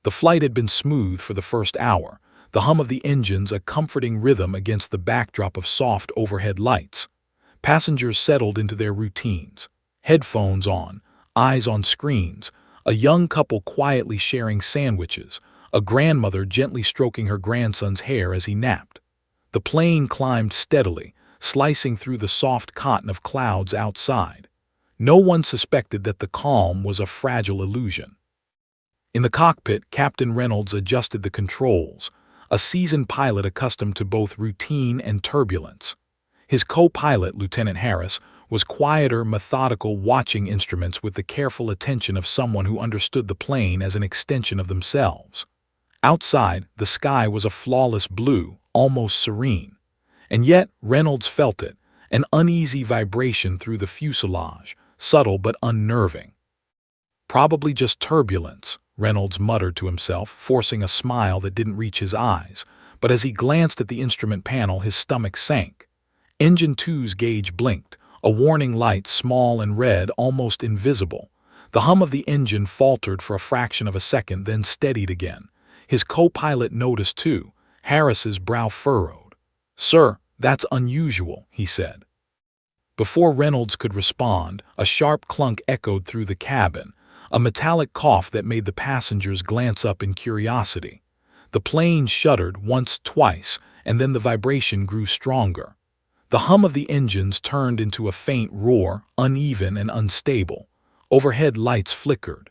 The flight had been smooth for the first hour, the hum of the engines a comforting rhythm against the backdrop of soft overhead lights. Passengers settled into their routines, headphones on, eyes on screens, a young couple quietly sharing sandwiches, a grandmother gently stroking her grandson's hair as he napped. The plane climbed steadily, slicing through the soft cotton of clouds outside. No one suspected that the calm was a fragile illusion. In the cockpit, Captain Reynolds adjusted the controls, a seasoned pilot accustomed to both routine and turbulence. His co-pilot, Lieutenant Harris, was quieter, methodical, watching instruments with the careful attention of someone who understood the plane as an extension of themselves. Outside, the sky was a flawless blue, almost serene. And yet, Reynolds felt it, an uneasy vibration through the fuselage, subtle but unnerving. "Probably just turbulence," Reynolds muttered to himself, forcing a smile that didn't reach his eyes. But as he glanced at the instrument panel, his stomach sank. Engine 2's gauge blinked, a warning light small and red, almost invisible. The hum of the engine faltered for a fraction of a second, then steadied again. His co-pilot noticed too, Harris's brow furrowed. "Sir, that's unusual," he said. Before Reynolds could respond, a sharp clunk echoed through the cabin, a metallic cough that made the passengers glance up in curiosity. The plane shuddered once, twice, and then the vibration grew stronger. The hum of the engines turned into a faint roar, uneven and unstable. Overhead lights flickered.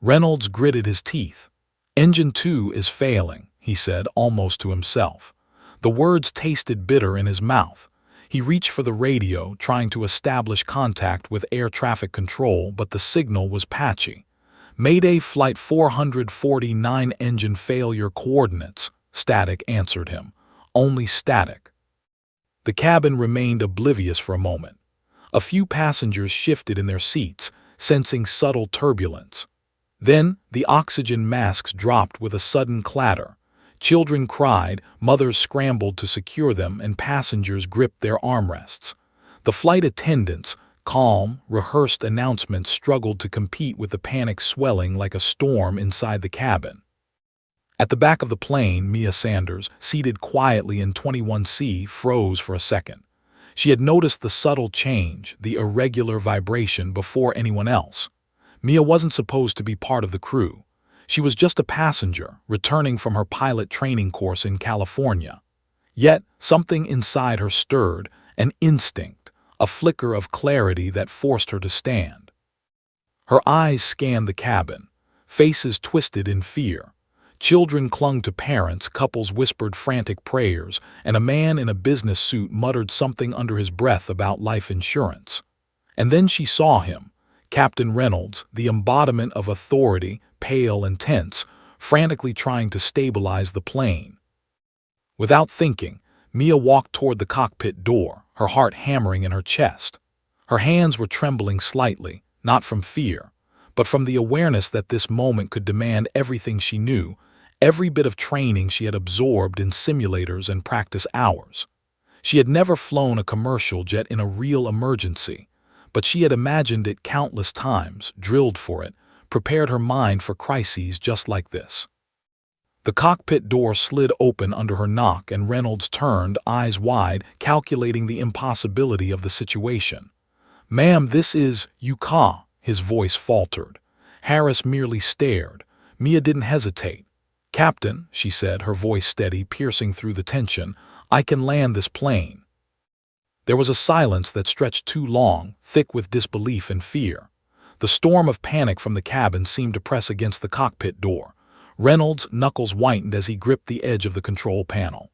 Reynolds gritted his teeth. "Engine 2 is failing," he said, almost to himself. The words tasted bitter in his mouth. He reached for the radio, trying to establish contact with air traffic control, but the signal was patchy. "Mayday Flight 449, engine failure coordinates," static answered him. Only static. The cabin remained oblivious for a moment. A few passengers shifted in their seats, sensing subtle turbulence. Then the oxygen masks dropped with a sudden clatter. Children cried, mothers scrambled to secure them, and passengers gripped their armrests. The flight attendants, calm, rehearsed announcements struggled to compete with the panic swelling like a storm inside the cabin. At the back of the plane, Mia Sanders, seated quietly in 21C, froze for a second. She had noticed the subtle change, the irregular vibration, before anyone else. Mia wasn't supposed to be part of the crew. She was just a passenger, returning from her pilot training course in California. Yet, something inside her stirred, an instinct, a flicker of clarity that forced her to stand. Her eyes scanned the cabin, faces twisted in fear. Children clung to parents, couples whispered frantic prayers, and a man in a business suit muttered something under his breath about life insurance. And then she saw him, Captain Reynolds, the embodiment of authority, pale and tense, frantically trying to stabilize the plane. Without thinking, Mia walked toward the cockpit door, her heart hammering in her chest. Her hands were trembling slightly, not from fear, but from the awareness that this moment could demand everything she knew, every bit of training she had absorbed in simulators and practice hours. She had never flown a commercial jet in a real emergency, but she had imagined it countless times, drilled for it, prepared her mind for crises just like this. The cockpit door slid open under her knock, and Reynolds turned, eyes wide, calculating the impossibility of the situation. "Ma'am, this is Yuka," his voice faltered. Harris merely stared. Mia didn't hesitate. "Captain," she said, her voice steady, piercing through the tension, "I can land this plane." There was a silence that stretched too long, thick with disbelief and fear. The storm of panic from the cabin seemed to press against the cockpit door. Reynolds' knuckles whitened as he gripped the edge of the control panel.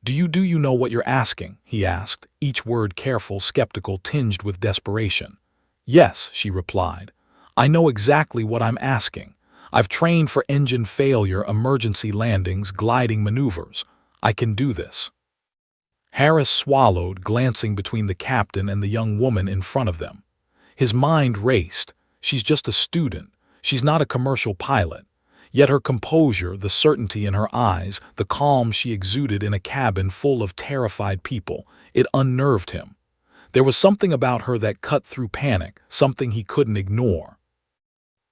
Do you know what you're asking?" he asked, each word careful, skeptical, tinged with desperation. "Yes," she replied. "I know exactly what I'm asking. I've trained for engine failure, emergency landings, gliding maneuvers. I can do this." Harris swallowed, glancing between the captain and the young woman in front of them. His mind raced. She's just a student. She's not a commercial pilot. Yet her composure, the certainty in her eyes, the calm she exuded in a cabin full of terrified people, it unnerved him. There was something about her that cut through panic, something he couldn't ignore.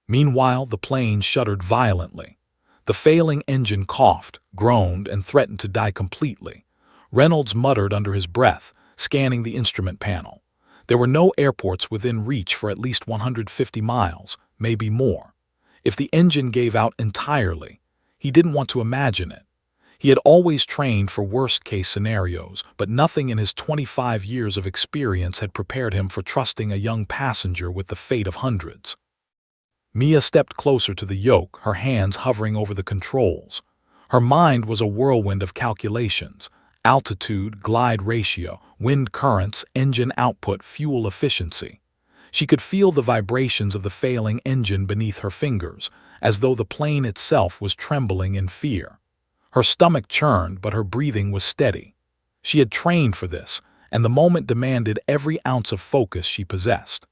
Meanwhile, the plane shuddered violently. The failing engine coughed, groaned, and threatened to die completely. Reynolds muttered under his breath, scanning the instrument panel. There were no airports within reach for at least 150 miles, maybe more. If the engine gave out entirely, he didn't want to imagine it. He had always trained for worst-case scenarios, but nothing in his 25 years of experience had prepared him for trusting a young passenger with the fate of hundreds. Mia stepped closer to the yoke, her hands hovering over the controls. Her mind was a whirlwind of calculations: altitude, glide ratio, wind currents, engine output, fuel efficiency. She could feel the vibrations of the failing engine beneath her fingers, as though the plane itself was trembling in fear. Her stomach churned, but her breathing was steady. She had trained for this, and the moment demanded every ounce of focus she possessed.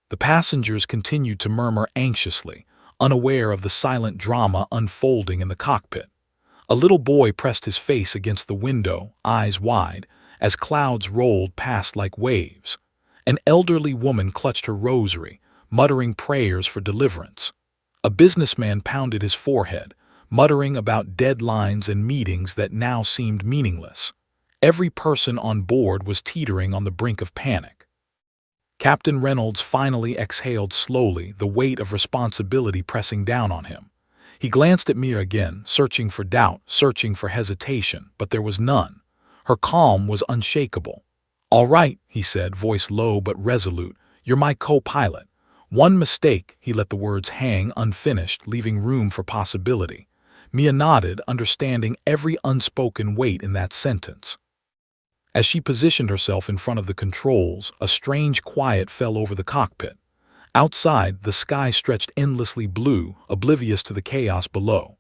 The passengers continued to murmur anxiously, unaware of the silent drama unfolding in the cockpit. A little boy pressed his face against the window, eyes wide, as clouds rolled past like waves. An elderly woman clutched her rosary, muttering prayers for deliverance. A businessman pounded his forehead, muttering about deadlines and meetings that now seemed meaningless. Every person on board was teetering on the brink of panic. Captain Reynolds finally exhaled slowly, the weight of responsibility pressing down on him. He glanced at Mia again, searching for doubt, searching for hesitation, but there was none. Her calm was unshakable. "All right," he said, voice low but resolute. "You're my co-pilot." One mistake, he let the words hang unfinished, leaving room for possibility. Mia nodded, understanding every unspoken weight in that sentence. As she positioned herself in front of the controls, a strange quiet fell over the cockpit. Outside, the sky stretched endlessly blue, oblivious to the chaos below.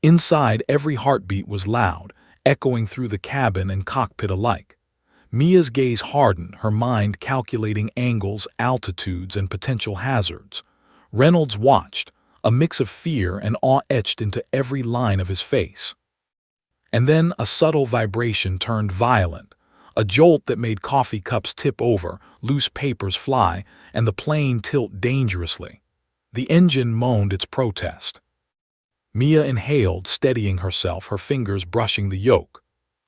Inside, every heartbeat was loud, echoing through the cabin and cockpit alike. Mia's gaze hardened, her mind calculating angles, altitudes, and potential hazards. Reynolds watched, a mix of fear and awe etched into every line of his face. And then a subtle vibration turned violent, a jolt that made coffee cups tip over, loose papers fly, and the plane tilt dangerously. The engine moaned its protest. Mia inhaled, steadying herself, her fingers brushing the yoke.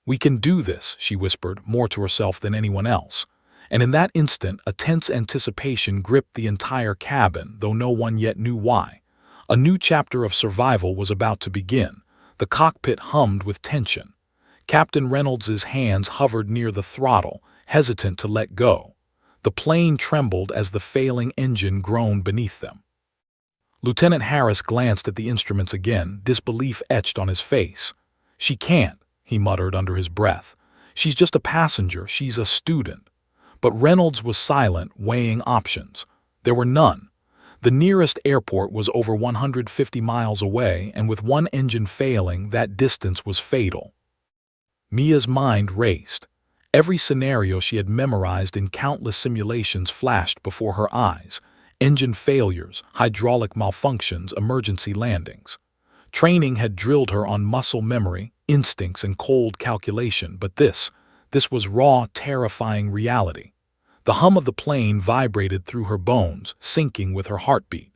"We can do this," she whispered, more to herself than anyone else. And in that instant, a tense anticipation gripped the entire cabin, though no one yet knew why. A new chapter of survival was about to begin. The cockpit hummed with tension. Captain Reynolds's hands hovered near the throttle, hesitant to let go. The plane trembled as the failing engine groaned beneath them. Lieutenant Harris glanced at the instruments again, disbelief etched on his face. "She can't," he muttered under his breath. "She's just a passenger, she's a student." But Reynolds was silent, weighing options. There were none. The nearest airport was over 150 miles away, and with one engine failing, that distance was fatal. Mia's mind raced. Every scenario she had memorized in countless simulations flashed before her eyes: engine failures, hydraulic malfunctions, emergency landings. Training had drilled her on muscle memory, instincts, and cold calculation, but this was raw, terrifying reality. The hum of the plane vibrated through her bones, syncing with her heartbeat.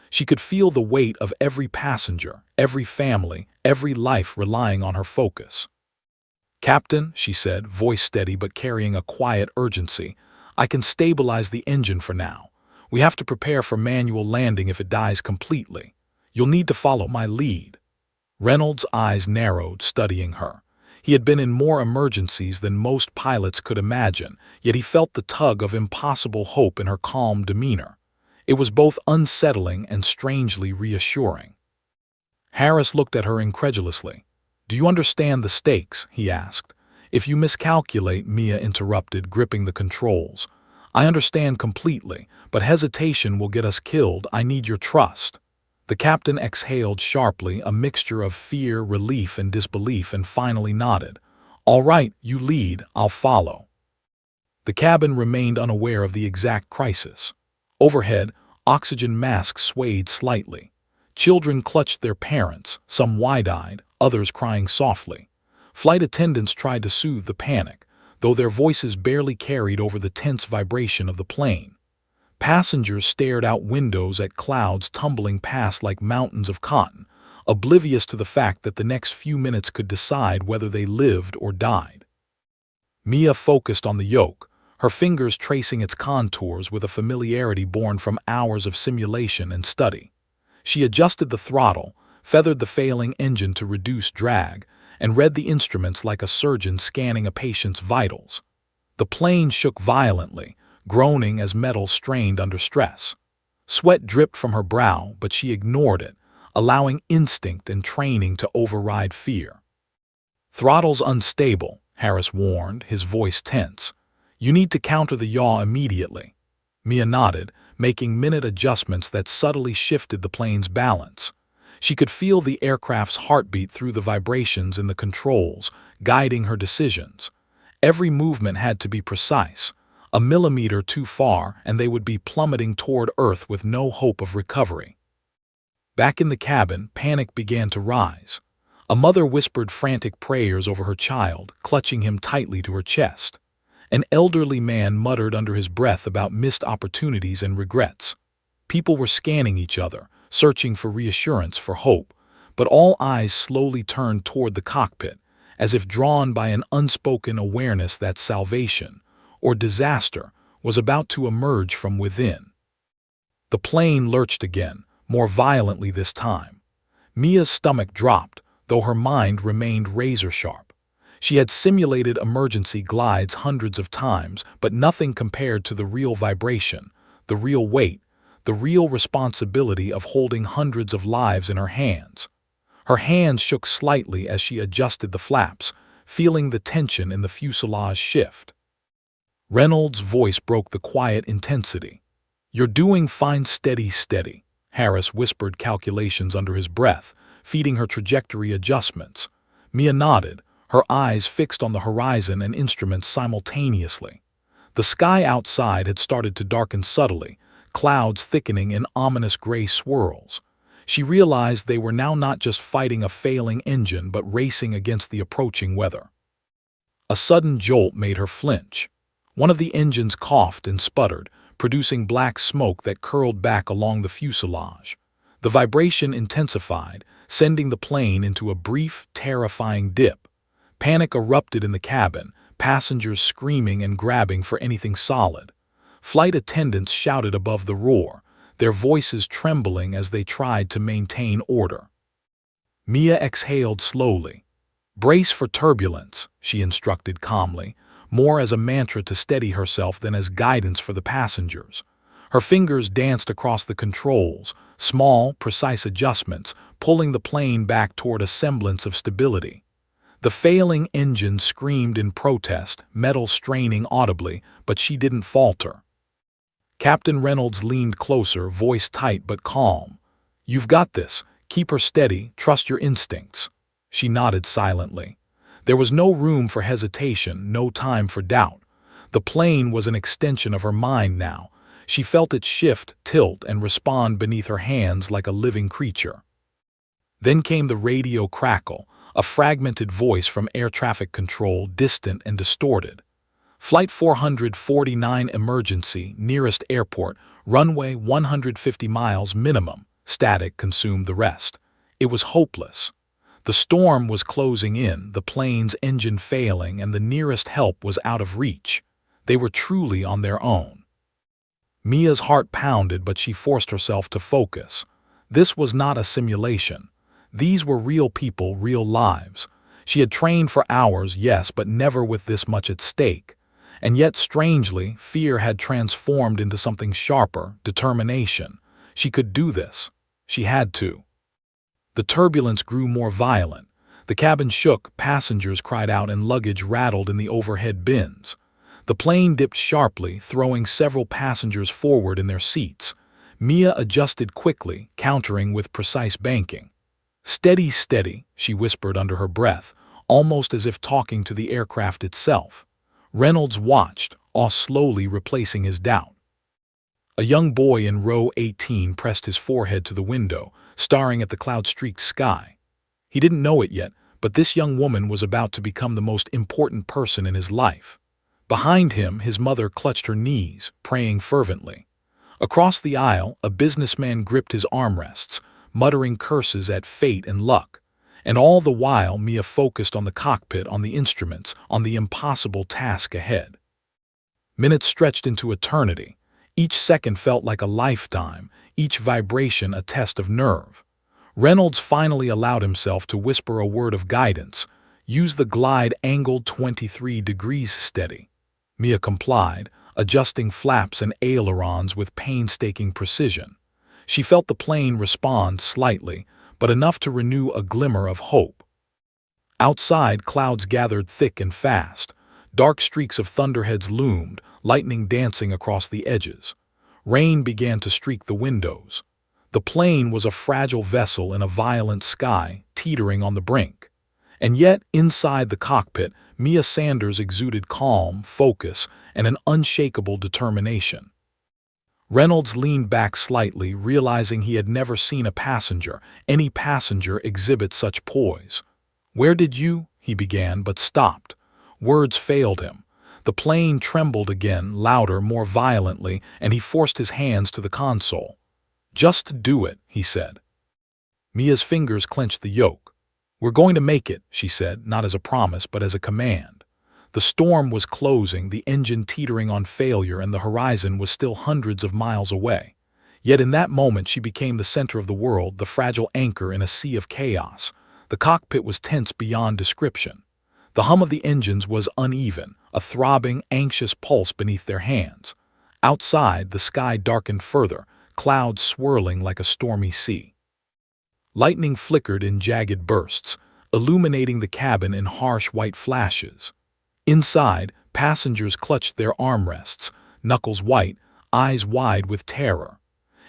She could feel the weight of every passenger, every family, every life relying on her focus. "Captain," she said, voice steady but carrying a quiet urgency, "I can stabilize the engine for now. We have to prepare for manual landing if it dies completely. You'll need to follow my lead." Reynolds' eyes narrowed, studying her. He had been in more emergencies than most pilots could imagine, yet he felt the tug of impossible hope in her calm demeanor. It was both unsettling and strangely reassuring. Harris looked at her incredulously. "Do you understand the stakes?" he asked. "If you miscalculate," Mia interrupted, gripping the controls. "I understand completely, but hesitation will get us killed. I need your trust." The captain exhaled sharply, a mixture of fear, relief, and disbelief, and finally nodded. "All right, you lead, I'll follow." The cabin remained unaware of the exact crisis. Overhead, oxygen masks swayed slightly. Children clutched their parents, some wide-eyed, others crying softly. Flight attendants tried to soothe the panic, though their voices barely carried over the tense vibration of the plane. Passengers stared out windows at clouds tumbling past like mountains of cotton, oblivious to the fact that the next few minutes could decide whether they lived or died. Mia focused on the yoke, her fingers tracing its contours with a familiarity born from hours of simulation and study. She adjusted the throttle, feathered the failing engine to reduce drag, and read the instruments like a surgeon scanning a patient's vitals. The plane shook violently, groaning as metal strained under stress. Sweat dripped from her brow, but she ignored it, allowing instinct and training to override fear. "Throttle's unstable," Harris warned, his voice tense. "You need to counter the yaw immediately." Mia nodded, making minute adjustments that subtly shifted the plane's balance. She could feel the aircraft's heartbeat through the vibrations in the controls, guiding her decisions. Every movement had to be precise. A millimeter too far, and they would be plummeting toward Earth with no hope of recovery. Back in the cabin, panic began to rise. A mother whispered frantic prayers over her child, clutching him tightly to her chest. An elderly man muttered under his breath about missed opportunities and regrets. People were scanning each other, searching for reassurance, for hope, but all eyes slowly turned toward the cockpit, as if drawn by an unspoken awareness that salvation, or disaster, was about to emerge from within. The plane lurched again, more violently this time. Mia's stomach dropped, though her mind remained razor-sharp. She had simulated emergency glides hundreds of times, but nothing compared to the real vibration, the real weight, the real responsibility of holding hundreds of lives in her hands. Her hands shook slightly as she adjusted the flaps, feeling the tension in the fuselage shift. Reynolds' voice broke the quiet intensity. "You're doing fine, steady, steady," Harris whispered calculations under his breath, feeding her trajectory adjustments. Mia nodded, her eyes fixed on the horizon and instruments simultaneously. The sky outside had started to darken subtly, clouds thickening in ominous gray swirls. She realized they were now not just fighting a failing engine but racing against the approaching weather. A sudden jolt made her flinch. One of the engines coughed and sputtered, producing black smoke that curled back along the fuselage. The vibration intensified, sending the plane into a brief, terrifying dip. Panic erupted in the cabin, passengers screaming and grabbing for anything solid. Flight attendants shouted above the roar, their voices trembling as they tried to maintain order. Mia exhaled slowly. "Brace for turbulence," she instructed calmly, more as a mantra to steady herself than as guidance for the passengers. Her fingers danced across the controls, small, precise adjustments, pulling the plane back toward a semblance of stability. The failing engine screamed in protest, metal straining audibly, but she didn't falter. Captain Reynolds leaned closer, voice tight but calm. "You've got this. Keep her steady. Trust your instincts." She nodded silently. There was no room for hesitation, no time for doubt. The plane was an extension of her mind now. She felt it shift, tilt, and respond beneath her hands like a living creature. Then came the radio crackle, a fragmented voice from air traffic control, distant and distorted. "Flight 449 emergency, nearest airport, runway 150 miles minimum." Static consumed the rest. It was hopeless. The storm was closing in, the plane's engine failing, and the nearest help was out of reach. They were truly on their own. Mia's heart pounded, but she forced herself to focus. This was not a simulation. These were real people, real lives. She had trained for hours, yes, but never with this much at stake. And yet, strangely, fear had transformed into something sharper, determination. She could do this. She had to. The turbulence grew more violent. The cabin shook, passengers cried out, and luggage rattled in the overhead bins. The plane dipped sharply, throwing several passengers forward in their seats. Mia adjusted quickly, countering with precise banking. "Steady, steady," she whispered under her breath, almost as if talking to the aircraft itself. Reynolds watched, awe slowly replacing his doubt. A young boy in row 18 pressed his forehead to the window, staring at the cloud-streaked sky. He didn't know it yet, but this young woman was about to become the most important person in his life. Behind him, his mother clutched her knees, praying fervently. Across the aisle, a businessman gripped his armrests, muttering curses at fate and luck. And all the while, Mia focused on the cockpit, on the instruments, on the impossible task ahead. Minutes stretched into eternity. Each second felt like a lifetime, each vibration a test of nerve. Reynolds finally allowed himself to whisper a word of guidance. "Use the glide angled 23 degrees steady." Mia complied, adjusting flaps and ailerons with painstaking precision. She felt the plane respond slightly, but enough to renew a glimmer of hope. Outside, clouds gathered thick and fast. Dark streaks of thunderheads loomed, lightning dancing across the edges. Rain began to streak the windows. The plane was a fragile vessel in a violent sky, teetering on the brink. And yet, inside the cockpit, Mia Sanders exuded calm, focus, and an unshakable determination. Reynolds leaned back slightly, realizing he had never seen any passenger exhibit such poise. "Where did you—" he began, but stopped. Words failed him. The plane trembled again, louder, more violently, and he forced his hands to the console. "Just do it," he said. Mia's fingers clenched the yoke. "We're going to make it," she said, not as a promise, but as a command. The storm was closing, the engine teetering on failure, and the horizon was still hundreds of miles away. Yet in that moment she became the center of the world, the fragile anchor in a sea of chaos. The cockpit was tense beyond description. The hum of the engines was uneven, a throbbing, anxious pulse beneath their hands. Outside, the sky darkened further, clouds swirling like a stormy sea. Lightning flickered in jagged bursts, illuminating the cabin in harsh white flashes. Inside, passengers clutched their armrests, knuckles white, eyes wide with terror.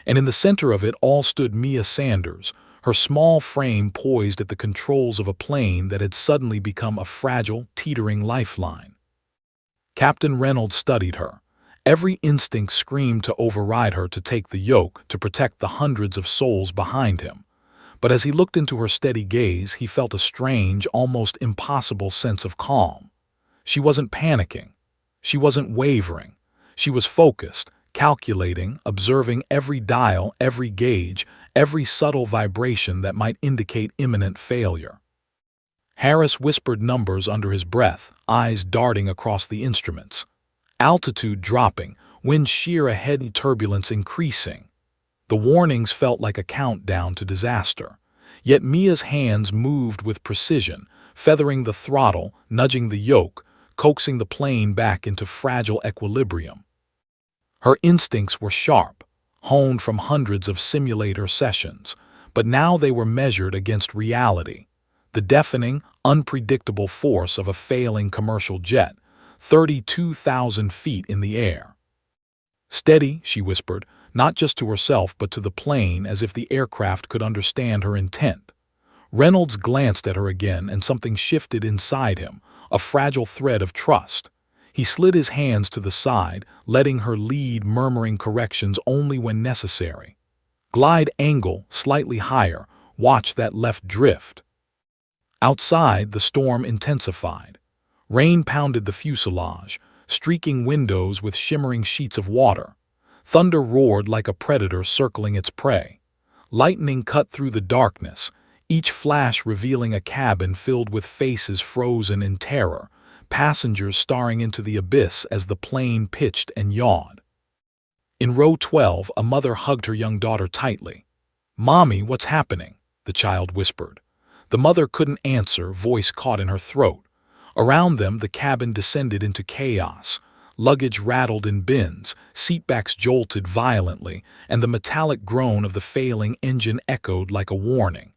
And in the center of it all stood Mia Sanders, her small frame poised at the controls of a plane that had suddenly become a fragile, teetering lifeline. Captain Reynolds studied her. Every instinct screamed to override her, to take the yoke, to protect the hundreds of souls behind him. But as he looked into her steady gaze, he felt a strange, almost impossible sense of calm. She wasn't panicking. She wasn't wavering. She was focused, calculating, observing every dial, every gauge, every subtle vibration that might indicate imminent failure. Harris whispered numbers under his breath, eyes darting across the instruments. Altitude dropping, wind shear ahead, turbulence increasing. The warnings felt like a countdown to disaster. Yet Mia's hands moved with precision, feathering the throttle, nudging the yoke, coaxing the plane back into fragile equilibrium. Her instincts were sharp, honed from hundreds of simulator sessions, but now they were measured against reality. The deafening, unpredictable force of a failing commercial jet, 32,000 feet in the air. "Steady," she whispered, not just to herself but to the plane, as if the aircraft could understand her intent. Reynolds glanced at her again, and something shifted inside him, a fragile thread of trust. He slid his hands to the side, letting her lead, murmuring corrections only when necessary. "Glide angle slightly higher, watch that left drift." Outside, the storm intensified. Rain pounded the fuselage, streaking windows with shimmering sheets of water. Thunder roared like a predator circling its prey. Lightning cut through the darkness, each flash revealing a cabin filled with faces frozen in terror, passengers staring into the abyss as the plane pitched and yawed. In row 12, a mother hugged her young daughter tightly. "Mommy, what's happening?" the child whispered. The mother couldn't answer, voice caught in her throat. Around them, the cabin descended into chaos. Luggage rattled in bins, seatbacks jolted violently, and the metallic groan of the failing engine echoed like a warning.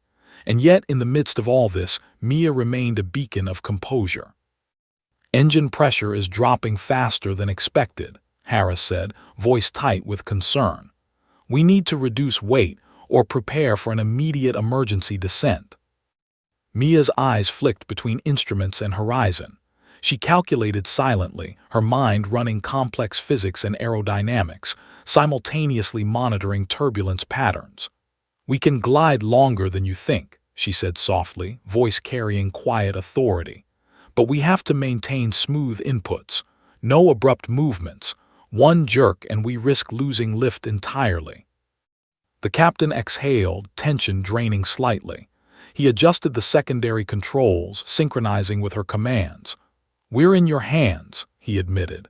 And yet, in the midst of all this, Mia remained a beacon of composure. "Engine pressure is dropping faster than expected," Harris said, voice tight with concern. "We need to reduce weight or prepare for an immediate emergency descent." Mia's eyes flicked between instruments and horizon. She calculated silently, her mind running complex physics and aerodynamics, simultaneously monitoring turbulence patterns. "We can glide longer than you think," she said softly, voice carrying quiet authority. "But we have to maintain smooth inputs, no abrupt movements. One jerk and we risk losing lift entirely." The captain exhaled, tension draining slightly. He adjusted the secondary controls, synchronizing with her commands. "We're in your hands," he admitted.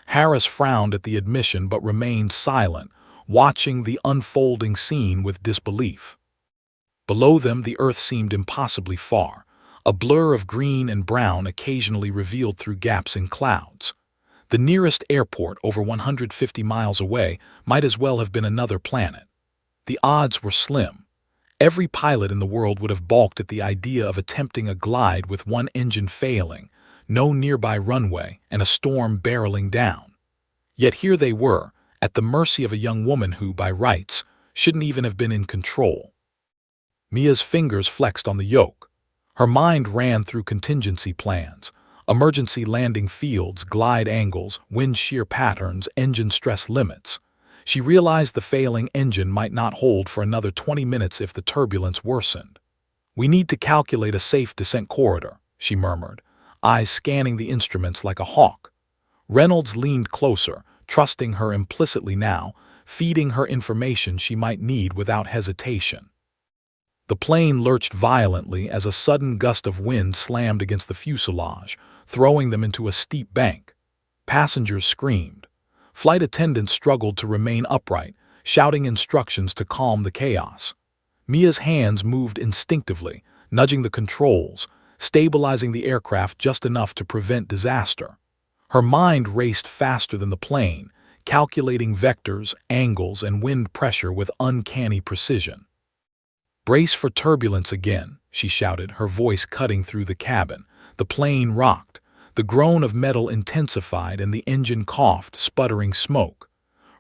Harris frowned at the admission but remained silent, watching the unfolding scene with disbelief. Below them, the earth seemed impossibly far, a blur of green and brown occasionally revealed through gaps in clouds. The nearest airport, over 150 miles away, might as well have been another planet. The odds were slim. Every pilot in the world would have balked at the idea of attempting a glide with one engine failing, no nearby runway, and a storm barreling down. Yet here they were, at the mercy of a young woman who, by rights, shouldn't even have been in control. Mia's fingers flexed on the yoke. Her mind ran through contingency plans, emergency landing fields, glide angles, wind shear patterns, engine stress limits. She realized the failing engine might not hold for another 20 minutes if the turbulence worsened. "We need to calculate a safe descent corridor," she murmured, eyes scanning the instruments like a hawk. Reynolds leaned closer, trusting her implicitly now, feeding her information she might need without hesitation. The plane lurched violently as a sudden gust of wind slammed against the fuselage, throwing them into a steep bank. Passengers screamed. Flight attendants struggled to remain upright, shouting instructions to calm the chaos. Mia's hands moved instinctively, nudging the controls, stabilizing the aircraft just enough to prevent disaster. Her mind raced faster than the plane, calculating vectors, angles, and wind pressure with uncanny precision. "Brace for turbulence again," she shouted, her voice cutting through the cabin. The plane rocked. The groan of metal intensified and the engine coughed, sputtering smoke.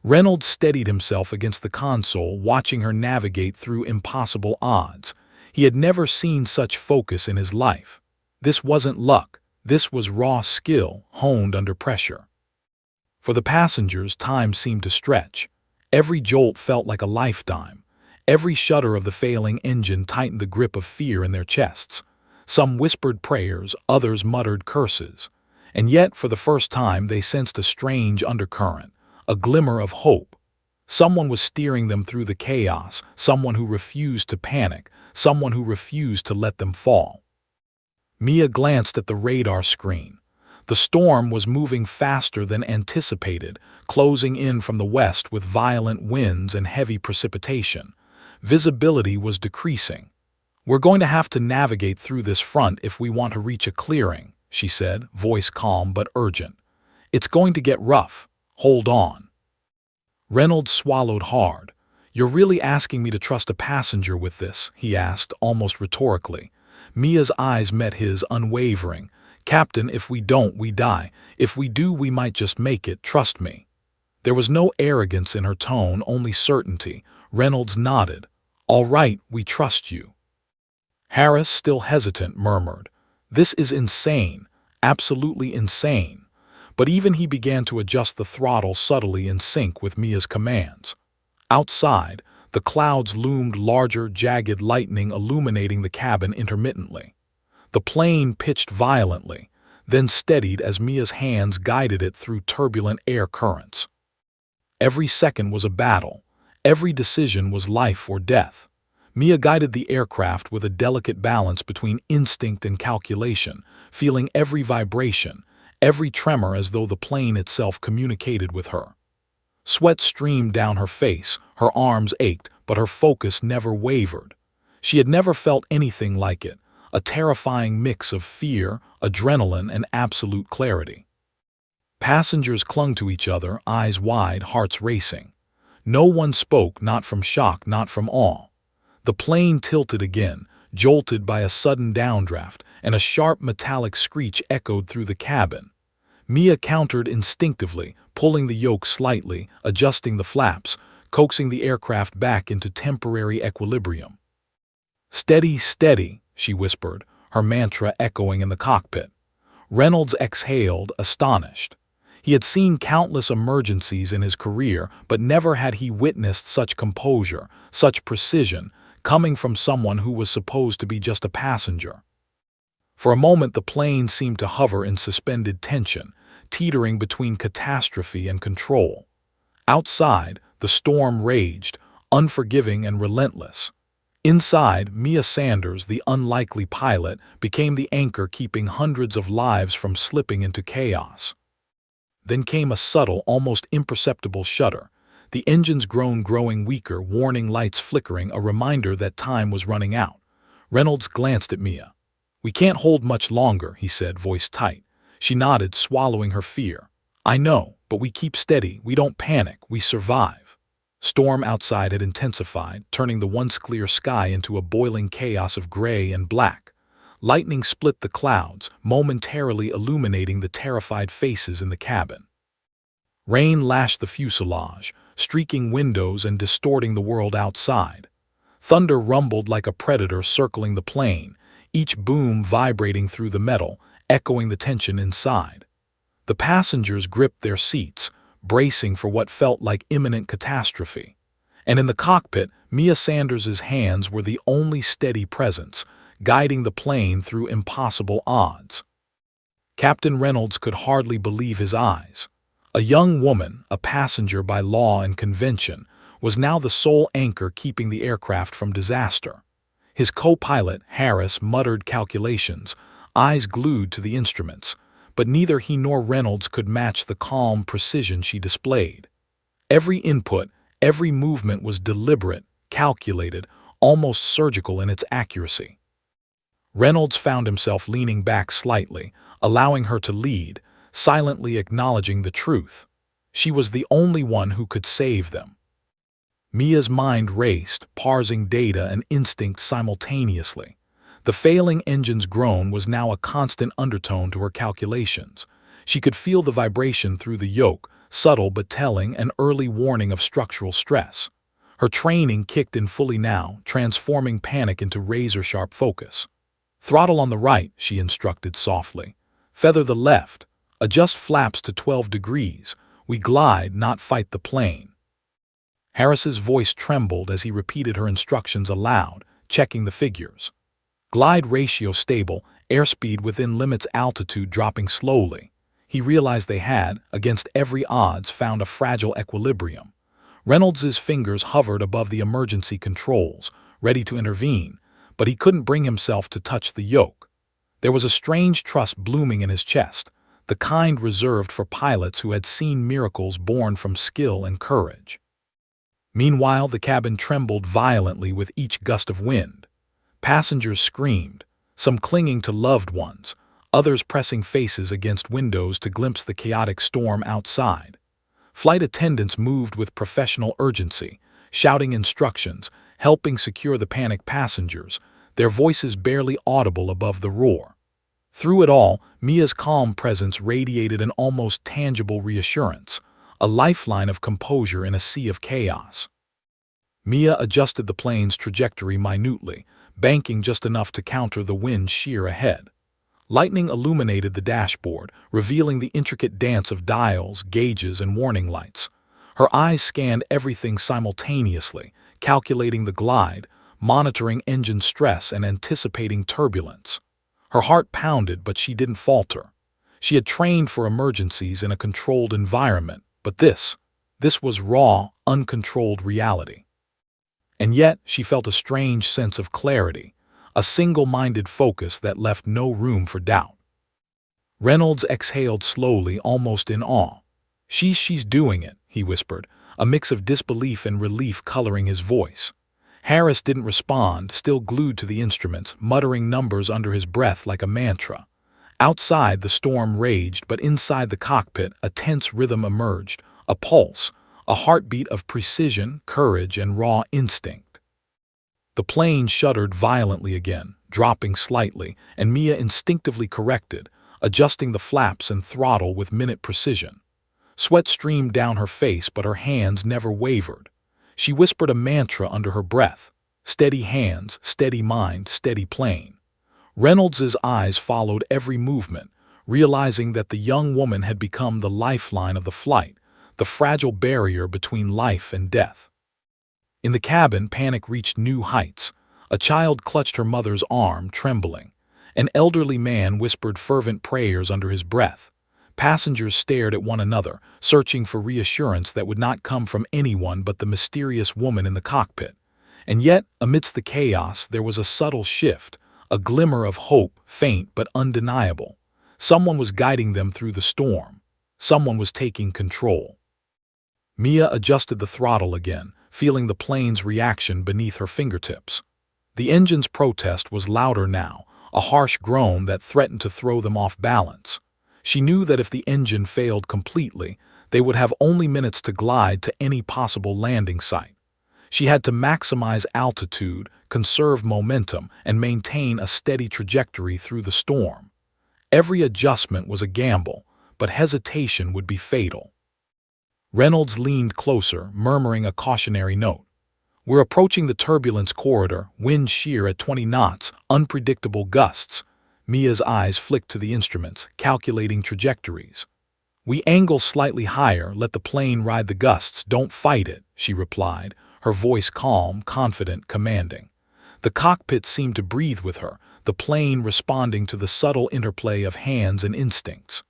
Reynolds steadied himself against the console, watching her navigate through impossible odds. He had never seen such focus in his life. This wasn't luck. This was raw skill, honed under pressure. For the passengers, time seemed to stretch. Every jolt felt like a lifetime. Every shudder of the failing engine tightened the grip of fear in their chests. Some whispered prayers, others muttered curses. And yet, for the first time, they sensed a strange undercurrent, a glimmer of hope. Someone was steering them through the chaos, someone who refused to panic, someone who refused to let them fall. Mia glanced at the radar screen. The storm was moving faster than anticipated, closing in from the west with violent winds and heavy precipitation. Visibility was decreasing. "We're going to have to navigate through this front if we want to reach a clearing," she said, voice calm but urgent. "It's going to get rough. Hold on." Reynolds swallowed hard. "You're really asking me to trust a passenger with this?" he asked, almost rhetorically. Mia's eyes met his, unwavering. "Captain, if we don't, we die. If we do, we might just make it, trust me." There was no arrogance in her tone, only certainty. Reynolds nodded. "All right, we trust you." Harris, still hesitant, murmured, "This is insane, absolutely insane." But even he began to adjust the throttle subtly in sync with Mia's commands. Outside, the clouds loomed larger, jagged lightning illuminating the cabin intermittently. The plane pitched violently, then steadied as Mia's hands guided it through turbulent air currents. Every second was a battle. Every decision was life or death. Mia guided the aircraft with a delicate balance between instinct and calculation, feeling every vibration, every tremor as though the plane itself communicated with her. Sweat streamed down her face, her arms ached, but her focus never wavered. She had never felt anything like it, a terrifying mix of fear, adrenaline, and absolute clarity. Passengers clung to each other, eyes wide, hearts racing. No one spoke, not from shock, not from awe. The plane tilted again, jolted by a sudden downdraft, and a sharp metallic screech echoed through the cabin. Mia countered instinctively, pulling the yoke slightly, adjusting the flaps, coaxing the aircraft back into temporary equilibrium. "Steady, steady," she whispered, her mantra echoing in the cockpit. Reynolds exhaled, astonished. He had seen countless emergencies in his career, but never had he witnessed such composure, such precision, coming from someone who was supposed to be just a passenger. For a moment the plane seemed to hover in suspended tension, teetering between catastrophe and control. Outside, the storm raged, unforgiving and relentless. Inside, Mia Sanders, the unlikely pilot, became the anchor keeping hundreds of lives from slipping into chaos. Then came a subtle, almost imperceptible shudder. The engine's groan growing weaker, warning lights flickering, a reminder that time was running out. Reynolds glanced at Mia. "We can't hold much longer," he said, voice tight. She nodded, swallowing her fear. "I know, but we keep steady, we don't panic, we survive." Storm outside had intensified, turning the once clear sky into a boiling chaos of gray and black. Lightning split the clouds, momentarily illuminating the terrified faces in the cabin. Rain lashed the fuselage, streaking windows and distorting the world outside. Thunder rumbled like a predator circling the plane, each boom vibrating through the metal, echoing the tension inside. The passengers gripped their seats, bracing for what felt like imminent catastrophe. And in the cockpit, Mia Sanders's hands were the only steady presence, guiding the plane through impossible odds. Captain Reynolds could hardly believe his eyes. A young woman, a passenger by law and convention, was now the sole anchor keeping the aircraft from disaster. His co-pilot, Harris, muttered calculations, eyes glued to the instruments, but neither he nor Reynolds could match the calm precision she displayed. Every input, every movement was deliberate, calculated, almost surgical in its accuracy. Reynolds found himself leaning back slightly, allowing her to lead, silently acknowledging the truth. She was the only one who could save them. Mia's mind raced, parsing data and instinct simultaneously. The failing engine's groan was now a constant undertone to her calculations. She could feel the vibration through the yoke, subtle but telling, an early warning of structural stress. Her training kicked in fully now, transforming panic into razor-sharp focus. "Throttle on the right," she instructed softly. "Feather the left. Adjust flaps to 12 degrees. We glide, not fight the plane." Harris's voice trembled as he repeated her instructions aloud, checking the figures. Glide ratio stable, airspeed within limits, altitude dropping slowly. He realized they had, against every odds, found a fragile equilibrium. Reynolds's fingers hovered above the emergency controls, ready to intervene, but he couldn't bring himself to touch the yoke. There was a strange trust blooming in his chest, the kind reserved for pilots who had seen miracles born from skill and courage. Meanwhile, the cabin trembled violently with each gust of wind. Passengers screamed, some clinging to loved ones, others pressing faces against windows to glimpse the chaotic storm outside. Flight attendants moved with professional urgency, shouting instructions, helping secure the panicked passengers, their voices barely audible above the roar. Through it all, Mia's calm presence radiated an almost tangible reassurance, a lifeline of composure in a sea of chaos. Mia adjusted the plane's trajectory minutely, banking just enough to counter the wind sheer ahead. Lightning illuminated the dashboard, revealing the intricate dance of dials, gauges, and warning lights. Her eyes scanned everything simultaneously, calculating the glide, monitoring engine stress, and anticipating turbulence. Her heart pounded, but she didn't falter. She had trained for emergencies in a controlled environment, but this was raw, uncontrolled reality. And yet, she felt a strange sense of clarity, a single-minded focus that left no room for doubt. Reynolds exhaled slowly, almost in awe. She's doing it," he whispered, a mix of disbelief and relief coloring his voice. Harris didn't respond, still glued to the instruments, muttering numbers under his breath like a mantra. Outside, the storm raged, but inside the cockpit, a tense rhythm emerged, a pulse, a heartbeat of precision, courage, and raw instinct. The plane shuddered violently again, dropping slightly, and Mia instinctively corrected, adjusting the flaps and throttle with minute precision. Sweat streamed down her face, but her hands never wavered. She whispered a mantra under her breath: "Steady hands, steady mind, steady plane." Reynolds's eyes followed every movement, realizing that the young woman had become the lifeline of the flight, the fragile barrier between life and death. In the cabin, panic reached new heights. A child clutched her mother's arm, trembling. An elderly man whispered fervent prayers under his breath. Passengers stared at one another, searching for reassurance that would not come from anyone but the mysterious woman in the cockpit. And yet, amidst the chaos, there was a subtle shift, a glimmer of hope, faint but undeniable. Someone was guiding them through the storm. Someone was taking control. Mia adjusted the throttle again, feeling the plane's reaction beneath her fingertips. The engine's protest was louder now, a harsh groan that threatened to throw them off balance. She knew that if the engine failed completely, they would have only minutes to glide to any possible landing site. She had to maximize altitude, conserve momentum, and maintain a steady trajectory through the storm. Every adjustment was a gamble, but hesitation would be fatal. Reynolds leaned closer, murmuring a cautionary note. "We're approaching the turbulence corridor, wind shear at 20 knots, unpredictable gusts." Mia's eyes flicked to the instruments, calculating trajectories. "We angle slightly higher, let the plane ride the gusts, don't fight it," she replied, her voice calm, confident, commanding. The cockpit seemed to breathe with her, the plane responding to the subtle interplay of hands and instincts.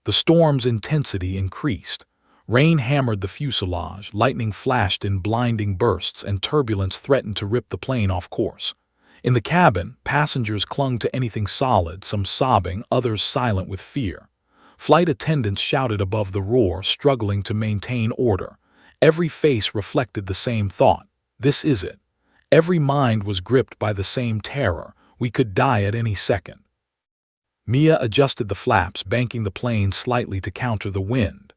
The storm's intensity increased. Rain hammered the fuselage, lightning flashed in blinding bursts, and turbulence threatened to rip the plane off course. In the cabin, passengers clung to anything solid, some sobbing, others silent with fear. Flight attendants shouted above the roar, struggling to maintain order. Every face reflected the same thought: this is it. Every mind was gripped by the same terror: we could die at any second. Mia adjusted the flaps, banking the plane slightly to counter the wind.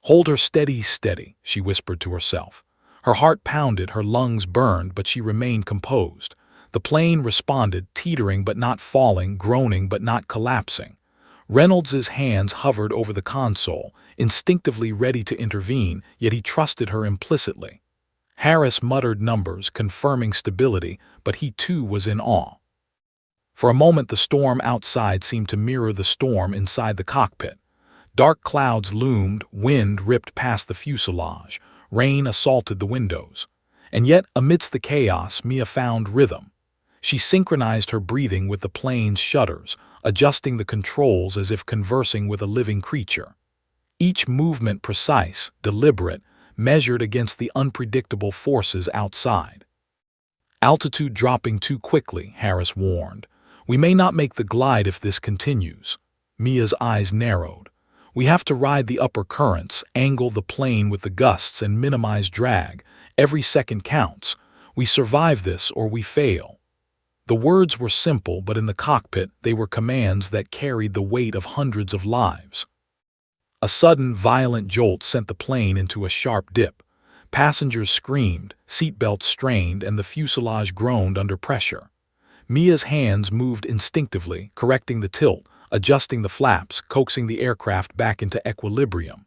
"Hold her steady, steady," she whispered to herself. Her heart pounded, her lungs burned, but she remained composed. The plane responded, teetering but not falling, groaning but not collapsing. Reynolds's hands hovered over the console, instinctively ready to intervene, yet he trusted her implicitly. Harris muttered numbers, confirming stability, but he too was in awe. For a moment the storm outside seemed to mirror the storm inside the cockpit. Dark clouds loomed, wind ripped past the fuselage, rain assaulted the windows. And yet, amidst the chaos, Mia found rhythm. She synchronized her breathing with the plane's shudders, adjusting the controls as if conversing with a living creature. Each movement precise, deliberate, measured against the unpredictable forces outside. "Altitude dropping too quickly," Harris warned. "We may not make the glide if this continues." Mia's eyes narrowed. "We have to ride the upper currents, angle the plane with the gusts, and minimize drag. Every second counts. We survive this or we fail." The words were simple, but in the cockpit they were commands that carried the weight of hundreds of lives. A sudden, violent jolt sent the plane into a sharp dip. Passengers screamed, seatbelts strained, and the fuselage groaned under pressure. Mia's hands moved instinctively, correcting the tilt, adjusting the flaps, coaxing the aircraft back into equilibrium.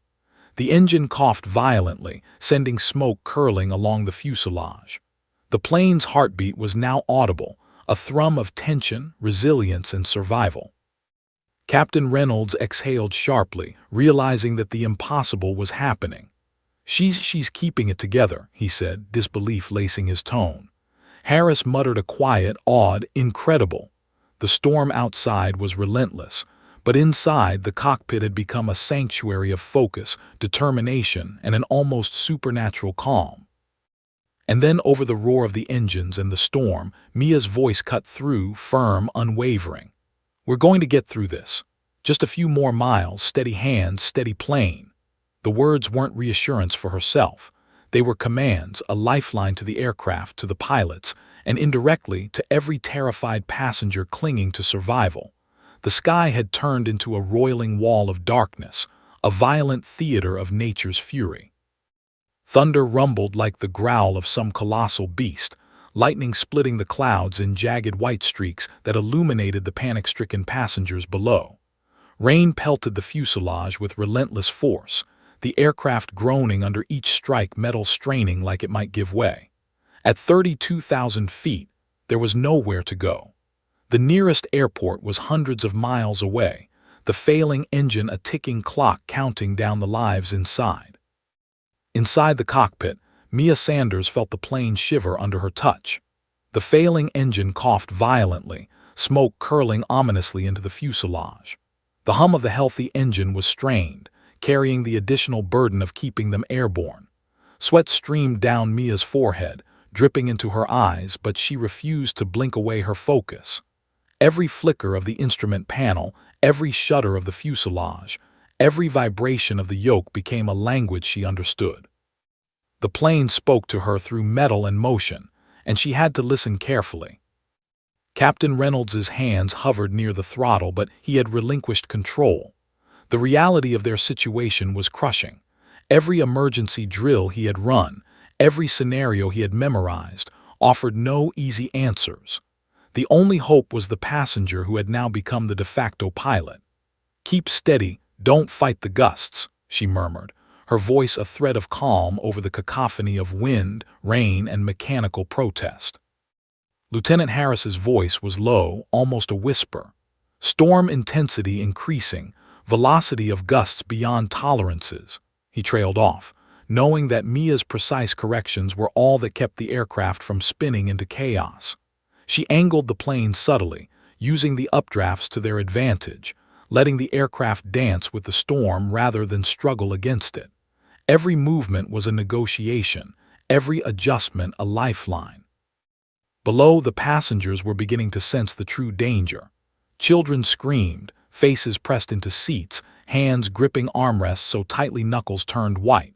The engine coughed violently, sending smoke curling along the fuselage. The plane's heartbeat was now audible, a thrum of tension, resilience, and survival. Captain Reynolds exhaled sharply, realizing that the impossible was happening. She's keeping it together," he said, disbelief lacing his tone. Harris muttered a quiet, awed, "incredible." The storm outside was relentless, but inside the cockpit had become a sanctuary of focus, determination, and an almost supernatural calm. And then over the roar of the engines and the storm, Mia's voice cut through, firm, unwavering. "We're going to get through this. Just a few more miles, steady hands, steady plane." The words weren't reassurance for herself. They were commands, a lifeline to the aircraft, to the pilots, and indirectly to every terrified passenger clinging to survival. The sky had turned into a roiling wall of darkness, a violent theater of nature's fury. Thunder rumbled like the growl of some colossal beast, lightning splitting the clouds in jagged white streaks that illuminated the panic-stricken passengers below. Rain pelted the fuselage with relentless force, the aircraft groaning under each strike, metal straining like it might give way. At 32,000 feet, there was nowhere to go. The nearest airport was hundreds of miles away, the failing engine a ticking clock counting down the lives inside. Inside the cockpit, Mia Sanders felt the plane shiver under her touch. The failing engine coughed violently, smoke curling ominously into the fuselage. The hum of the healthy engine was strained, carrying the additional burden of keeping them airborne. Sweat streamed down Mia's forehead, dripping into her eyes, but she refused to blink away her focus. Every flicker of the instrument panel, every shudder of the fuselage, every vibration of the yoke became a language she understood. The plane spoke to her through metal and motion, and she had to listen carefully. Captain Reynolds's hands hovered near the throttle, but he had relinquished control. The reality of their situation was crushing. Every emergency drill he had run, every scenario he had memorized, offered no easy answers. The only hope was the passenger who had now become the de facto pilot. "Keep steady, don't fight the gusts," she murmured, her voice a thread of calm over the cacophony of wind, rain, and mechanical protest. Lieutenant Harris's voice was low, almost a whisper. Storm intensity increasing, velocity of gusts beyond tolerances. He trailed off, knowing that Mia's precise corrections were all that kept the aircraft from spinning into chaos. She angled the plane subtly, using the updrafts to their advantage, letting the aircraft dance with the storm rather than struggle against it. Every movement was a negotiation, every adjustment a lifeline. Below, the passengers were beginning to sense the true danger. Children screamed, faces pressed into seats, hands gripping armrests so tightly knuckles turned white.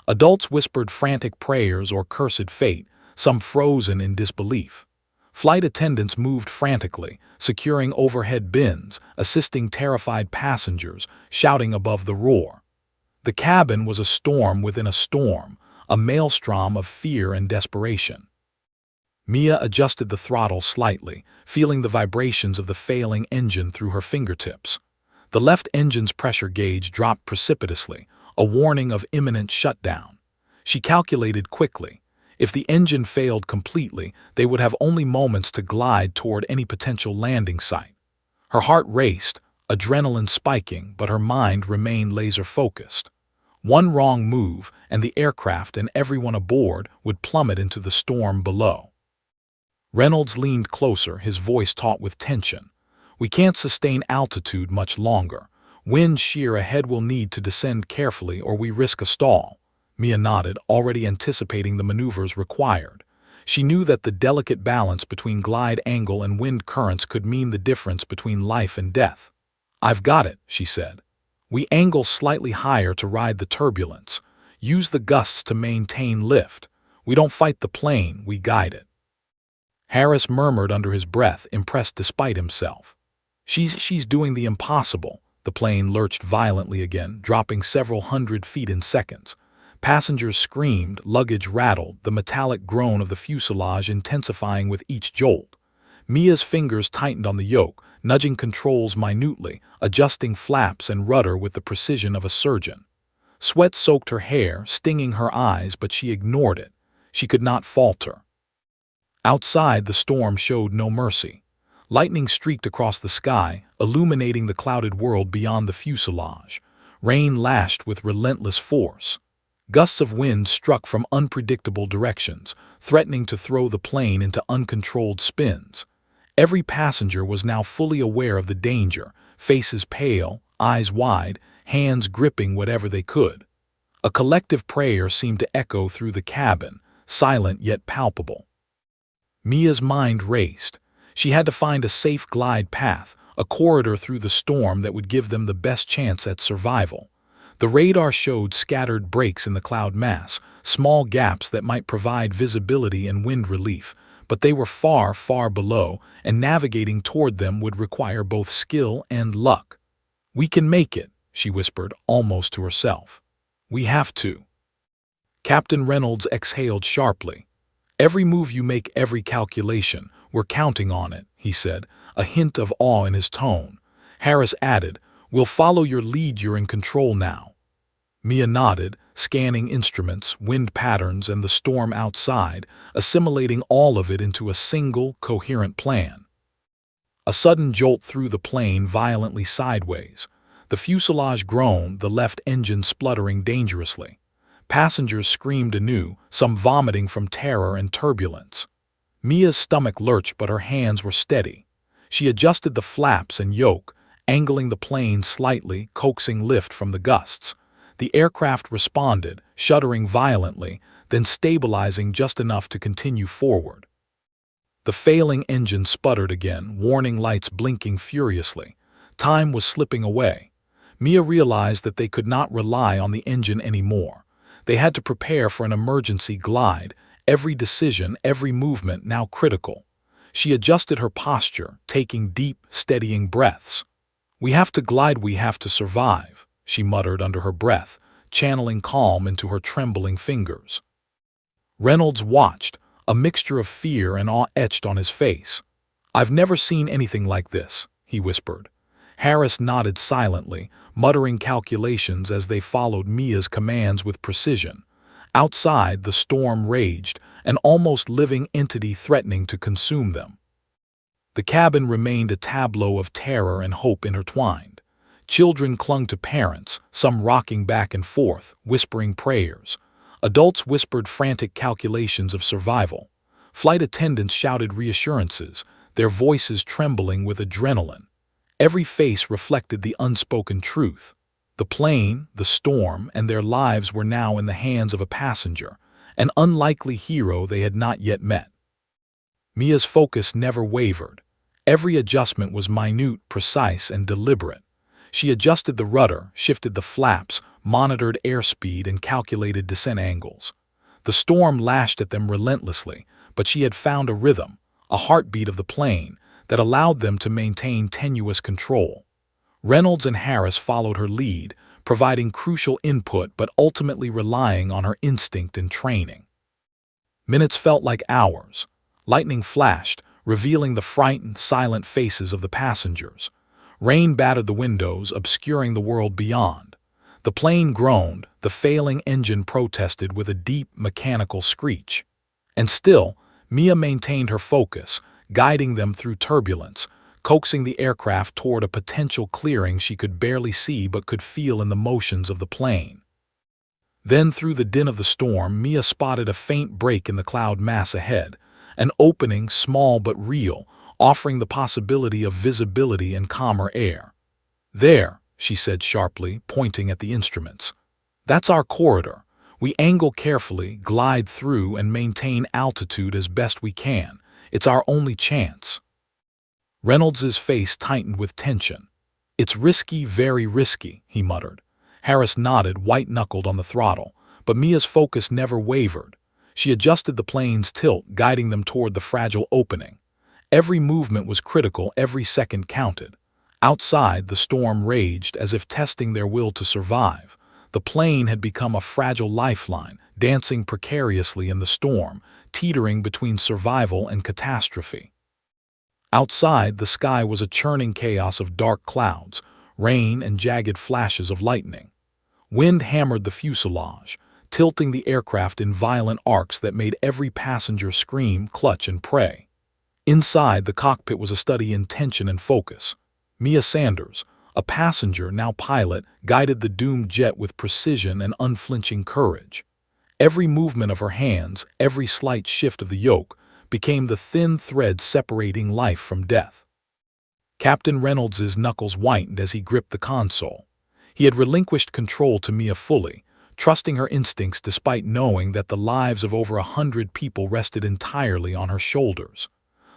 Adults whispered frantic prayers or cursed fate, some frozen in disbelief. Flight attendants moved frantically, securing overhead bins, assisting terrified passengers, shouting above the roar. The cabin was a storm within a storm, a maelstrom of fear and desperation. Mia adjusted the throttle slightly, feeling the vibrations of the failing engine through her fingertips. The left engine's pressure gauge dropped precipitously, a warning of imminent shutdown. She calculated quickly. If the engine failed completely, they would have only moments to glide toward any potential landing site. Her heart raced, adrenaline spiking, but her mind remained laser-focused. One wrong move, and the aircraft and everyone aboard would plummet into the storm below. Reynolds leaned closer, his voice taut with tension. "We can't sustain altitude much longer. Wind shear ahead will need to descend carefully or we risk a stall." Mia nodded, already anticipating the maneuvers required. She knew that the delicate balance between glide angle and wind currents could mean the difference between life and death. "I've got it," she said. "We angle slightly higher to ride the turbulence. Use the gusts to maintain lift. We don't fight the plane, we guide it." Harris murmured under his breath, impressed despite himself. She's doing the impossible." The plane lurched violently again, dropping several hundred feet in seconds. Passengers screamed, luggage rattled, the metallic groan of the fuselage intensifying with each jolt. Mia's fingers tightened on the yoke, nudging controls minutely, adjusting flaps and rudder with the precision of a surgeon. Sweat soaked her hair, stinging her eyes, but she ignored it. She could not falter. Outside, the storm showed no mercy. Lightning streaked across the sky, illuminating the clouded world beyond the fuselage. Rain lashed with relentless force. Gusts of wind struck from unpredictable directions, threatening to throw the plane into uncontrolled spins. Every passenger was now fully aware of the danger, faces pale, eyes wide, hands gripping whatever they could. A collective prayer seemed to echo through the cabin, silent yet palpable. Mia's mind raced. She had to find a safe glide path, a corridor through the storm that would give them the best chance at survival. The radar showed scattered breaks in the cloud mass, small gaps that might provide visibility and wind relief, but they were far, far below, and navigating toward them would require both skill and luck. "We can make it," she whispered, almost to herself. "We have to." Captain Reynolds exhaled sharply. "Every move you make, every calculation, we're counting on it," he said, a hint of awe in his tone. Harris added, "We'll follow your lead, you're in control now." Mia nodded, scanning instruments, wind patterns, and the storm outside, assimilating all of it into a single, coherent plan. A sudden jolt threw the plane violently sideways. The fuselage groaned, the left engine spluttering dangerously. Passengers screamed anew, some vomiting from terror and turbulence. Mia's stomach lurched, but her hands were steady. She adjusted the flaps and yoke, angling the plane slightly, coaxing lift from the gusts. The aircraft responded, shuddering violently, then stabilizing just enough to continue forward. The failing engine sputtered again, warning lights blinking furiously. Time was slipping away. Mia realized that they could not rely on the engine anymore. They had to prepare for an emergency glide, every decision, every movement now critical. She adjusted her posture, taking deep, steadying breaths. "We have to glide, we have to survive," she muttered under her breath, channeling calm into her trembling fingers. Reynolds watched, a mixture of fear and awe etched on his face. "I've never seen anything like this," he whispered. Harris nodded silently, muttering calculations as they followed Mia's commands with precision. Outside, the storm raged, an almost living entity threatening to consume them. The cabin remained a tableau of terror and hope intertwined. Children clung to parents, some rocking back and forth, whispering prayers. Adults whispered frantic calculations of survival. Flight attendants shouted reassurances, their voices trembling with adrenaline. Every face reflected the unspoken truth. The plane, the storm, and their lives were now in the hands of a passenger, an unlikely hero they had not yet met. Mia's focus never wavered. Every adjustment was minute, precise, and deliberate. She adjusted the rudder, shifted the flaps, monitored airspeed, and calculated descent angles. The storm lashed at them relentlessly, but she had found a rhythm, a heartbeat of the plane, that allowed them to maintain tenuous control. Reynolds and Harris followed her lead, providing crucial input but ultimately relying on her instinct and training. Minutes felt like hours. Lightning flashed, revealing the frightened, silent faces of the passengers. Rain battered the windows, obscuring the world beyond. The plane groaned, the failing engine protested with a deep, mechanical screech. And still, Mia maintained her focus, guiding them through turbulence, coaxing the aircraft toward a potential clearing she could barely see but could feel in the motions of the plane. Then, through the din of the storm, Mia spotted a faint break in the cloud mass ahead, an opening, small but real, offering the possibility of visibility and calmer air. "There," she said sharply, pointing at the instruments. "That's our corridor. We angle carefully, glide through, and maintain altitude as best we can. It's our only chance." Reynolds's face tightened with tension. "It's risky, very risky," he muttered. Harris nodded, white-knuckled on the throttle, but Mia's focus never wavered. She adjusted the plane's tilt, guiding them toward the fragile opening. Every movement was critical, every second counted. Outside, the storm raged, as if testing their will to survive. The plane had become a fragile lifeline, dancing precariously in the storm, teetering between survival and catastrophe. Outside, the sky was a churning chaos of dark clouds, rain, and jagged flashes of lightning. Wind hammered the fuselage, tilting the aircraft in violent arcs that made every passenger scream, clutch, and pray. Inside, the cockpit was a study in tension and focus. Mia Sanders, a passenger, now pilot, guided the doomed jet with precision and unflinching courage. Every movement of her hands, every slight shift of the yoke, became the thin thread separating life from death. Captain Reynolds's knuckles whitened as he gripped the console. He had relinquished control to Mia fully, trusting her instincts despite knowing that the lives of over 100 people rested entirely on her shoulders.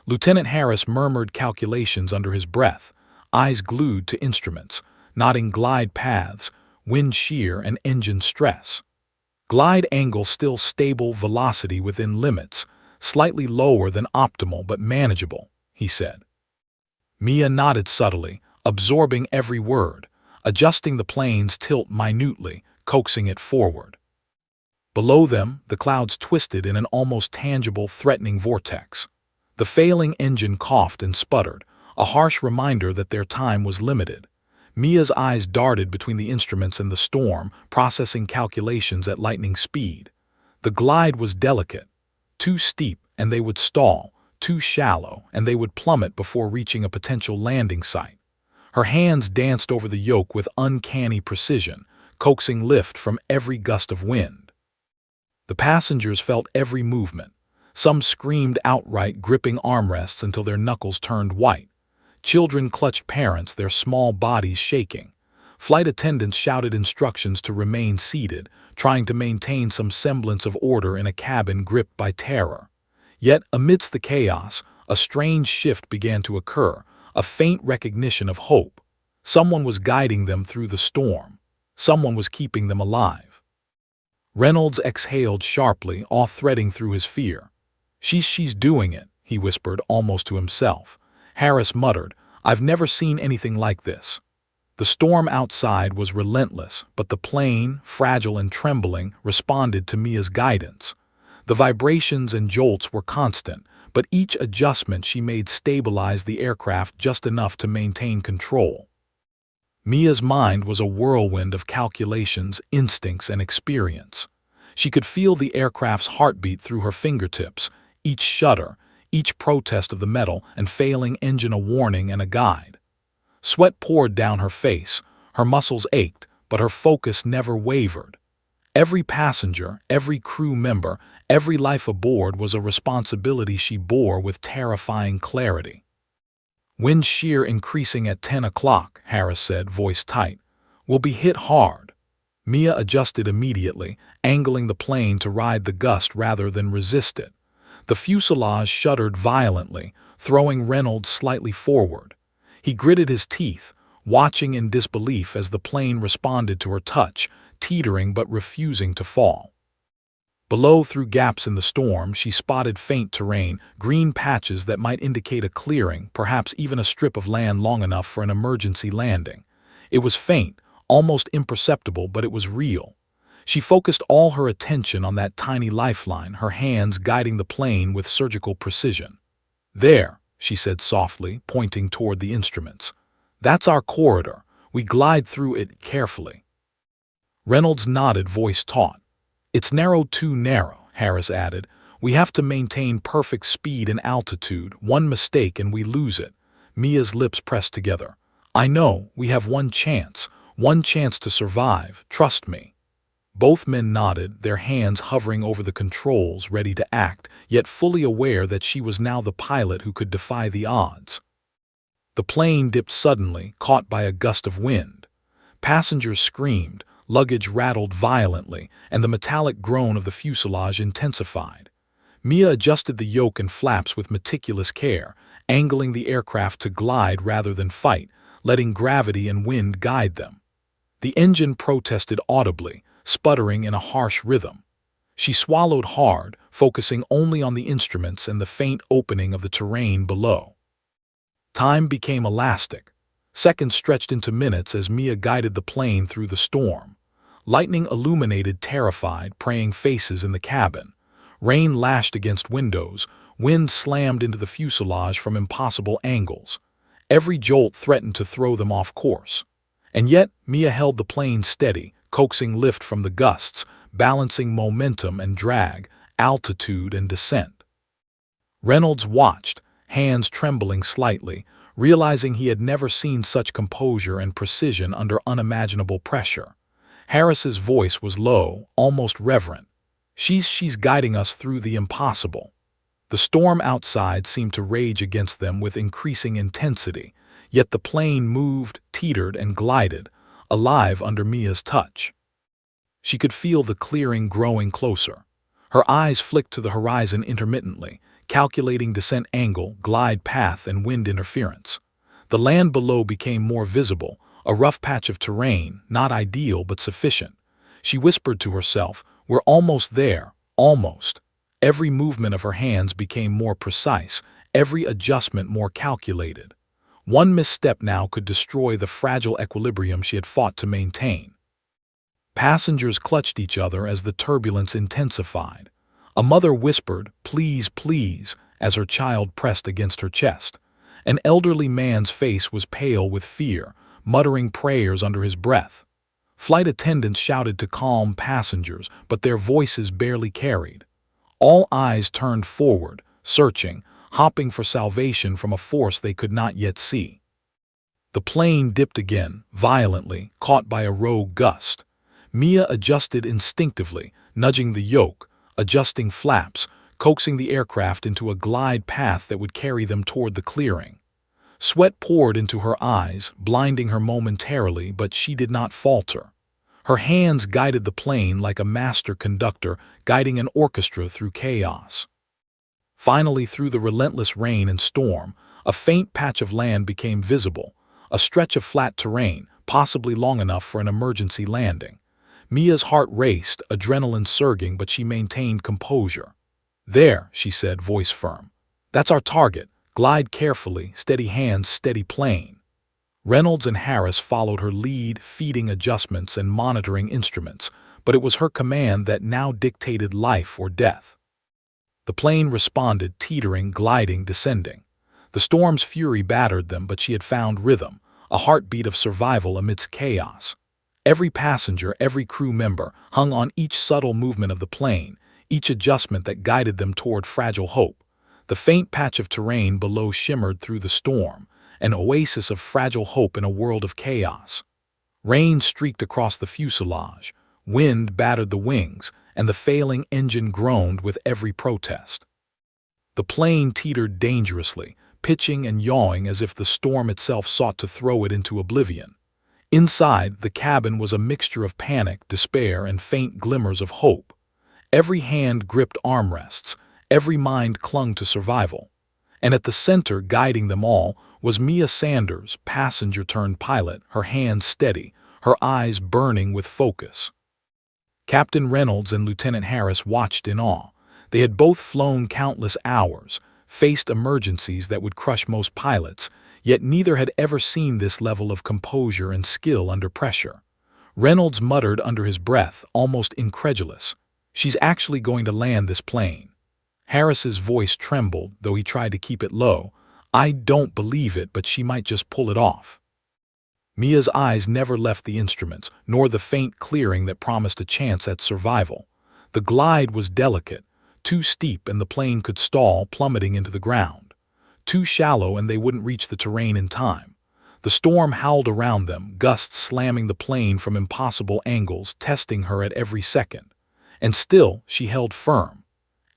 Lieutenant Harris murmured calculations under his breath, eyes glued to instruments, nodding glide paths, wind shear, and engine stress. Glide angle still stable, velocity within limits, slightly lower than optimal but manageable, he said. Mia nodded subtly, absorbing every word, adjusting the plane's tilt minutely, coaxing it forward. Below them, the clouds twisted in an almost tangible, threatening vortex. The failing engine coughed and sputtered, a harsh reminder that their time was limited. Mia's eyes darted between the instruments and the storm, processing calculations at lightning speed. The glide was delicate. Too steep, and they would stall. Too shallow, and they would plummet before reaching a potential landing site. Her hands danced over the yoke with uncanny precision, coaxing lift from every gust of wind. The passengers felt every movement. Some screamed outright, gripping armrests until their knuckles turned white. Children clutched parents, their small bodies shaking. Flight attendants shouted instructions to remain seated, trying to maintain some semblance of order in a cabin gripped by terror. Yet, amidst the chaos, a strange shift began to occur, a faint recognition of hope. Someone was guiding them through the storm. Someone was keeping them alive. Reynolds exhaled sharply, awe threading through his fear. She's doing it," he whispered, almost to himself. Harris muttered, "I've never seen anything like this." The storm outside was relentless, but the plane, fragile and trembling, responded to Mia's guidance. The vibrations and jolts were constant, but each adjustment she made stabilized the aircraft just enough to maintain control. Mia's mind was a whirlwind of calculations, instincts, and experience. She could feel the aircraft's heartbeat through her fingertips, each shudder, each protest of the metal and failing engine a warning and a guide. Sweat poured down her face, her muscles ached, but her focus never wavered. Every passenger, every crew member, every life aboard was a responsibility she bore with terrifying clarity. "Wind shear increasing at 10 o'clock, Harris said, voice tight. "We'll be hit hard." Mia adjusted immediately, angling the plane to ride the gust rather than resist it. The fuselage shuddered violently, throwing Reynolds slightly forward. He gritted his teeth, watching in disbelief as the plane responded to her touch, teetering but refusing to fall. Below, through gaps in the storm, she spotted faint terrain, green patches that might indicate a clearing, perhaps even a strip of land long enough for an emergency landing. It was faint, almost imperceptible, but it was real. She focused all her attention on that tiny lifeline, her hands guiding the plane with surgical precision. "There," she said softly, pointing toward the instruments. "That's our corridor. We glide through it carefully." Reynolds nodded, voice taut. "It's narrow, too narrow," Harris added. "We have to maintain perfect speed and altitude. One mistake and we lose it." Mia's lips pressed together. "I know, we have one chance to survive. Trust me." Both men nodded, their hands hovering over the controls, ready to act, yet fully aware that she was now the pilot who could defy the odds. The plane dipped suddenly, caught by a gust of wind. Passengers screamed, luggage rattled violently, and the metallic groan of the fuselage intensified. Mia adjusted the yoke and flaps with meticulous care, angling the aircraft to glide rather than fight, letting gravity and wind guide them. The engine protested audibly, sputtering in a harsh rhythm. She swallowed hard, focusing only on the instruments and the faint opening of the terrain below. Time became elastic. Seconds stretched into minutes as Mia guided the plane through the storm. Lightning illuminated terrified, praying faces in the cabin. Rain lashed against windows, wind slammed into the fuselage from impossible angles. Every jolt threatened to throw them off course. And yet, Mia held the plane steady, coaxing lift from the gusts, balancing momentum and drag, altitude and descent. Reynolds watched, hands trembling slightly, realizing he had never seen such composure and precision under unimaginable pressure. Harris's voice was low, almost reverent. She's guiding us through the impossible." The storm outside seemed to rage against them with increasing intensity, yet the plane moved, teetered, and glided, alive under Mia's touch. She could feel the clearing growing closer. Her eyes flicked to the horizon intermittently, calculating descent angle, glide path, and wind interference. The land below became more visible, a rough patch of terrain, not ideal but sufficient. She whispered to herself, "We're almost there, almost." Every movement of her hands became more precise, every adjustment more calculated. One misstep now could destroy the fragile equilibrium she had fought to maintain. Passengers clutched each other as the turbulence intensified. A mother whispered, "Please, please," as her child pressed against her chest. An elderly man's face was pale with fear, muttering prayers under his breath. Flight attendants shouted to calm passengers, but their voices barely carried. All eyes turned forward, searching, hopping for salvation from a force they could not yet see. The plane dipped again, violently, caught by a rogue gust. Mia adjusted instinctively, nudging the yoke, adjusting flaps, coaxing the aircraft into a glide path that would carry them toward the clearing. Sweat poured into her eyes, blinding her momentarily, but she did not falter. Her hands guided the plane like a master conductor guiding an orchestra through chaos. Finally, through the relentless rain and storm, a faint patch of land became visible, a stretch of flat terrain, possibly long enough for an emergency landing. Mia's heart raced, adrenaline surging, but she maintained composure. "There," she said, voice firm. "That's our target. Glide carefully, steady hands, steady plane." Reynolds and Harris followed her lead, feeding adjustments and monitoring instruments, but it was her command that now dictated life or death. The plane responded, teetering, gliding, descending. The storm's fury battered them, but she had found rhythm, a heartbeat of survival amidst chaos. Every passenger, every crew member, hung on each subtle movement of the plane, each adjustment that guided them toward fragile hope. The faint patch of terrain below shimmered through the storm, an oasis of fragile hope in a world of chaos. Rain streaked across the fuselage, wind battered the wings, and the failing engine groaned with every protest. The plane teetered dangerously, pitching and yawing as if the storm itself sought to throw it into oblivion. Inside, the cabin was a mixture of panic, despair, and faint glimmers of hope. Every hand gripped armrests, every mind clung to survival. And at the center, guiding them all, was Mia Sanders, passenger turned pilot, her hands steady, her eyes burning with focus. Captain Reynolds and Lieutenant Harris watched in awe. They had both flown countless hours, faced emergencies that would crush most pilots, yet neither had ever seen this level of composure and skill under pressure. Reynolds muttered under his breath, almost incredulous, "She's actually going to land this plane." Harris's voice trembled, though he tried to keep it low. "I don't believe it, but she might just pull it off." Mia's eyes never left the instruments, nor the faint clearing that promised a chance at survival. The glide was delicate, too steep and the plane could stall, plummeting into the ground. Too shallow and they wouldn't reach the terrain in time. The storm howled around them, gusts slamming the plane from impossible angles, testing her at every second. And still, she held firm.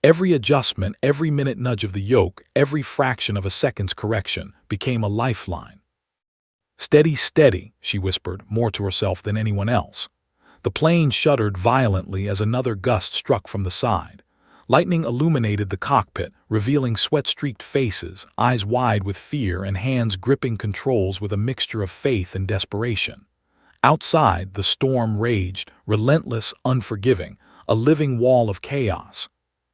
Every adjustment, every minute nudge of the yoke, every fraction of a second's correction became a lifeline. "Steady, steady," she whispered, more to herself than anyone else. The plane shuddered violently as another gust struck from the side. Lightning illuminated the cockpit, revealing sweat-streaked faces, eyes wide with fear and hands gripping controls with a mixture of faith and desperation. Outside, the storm raged, relentless, unforgiving, a living wall of chaos.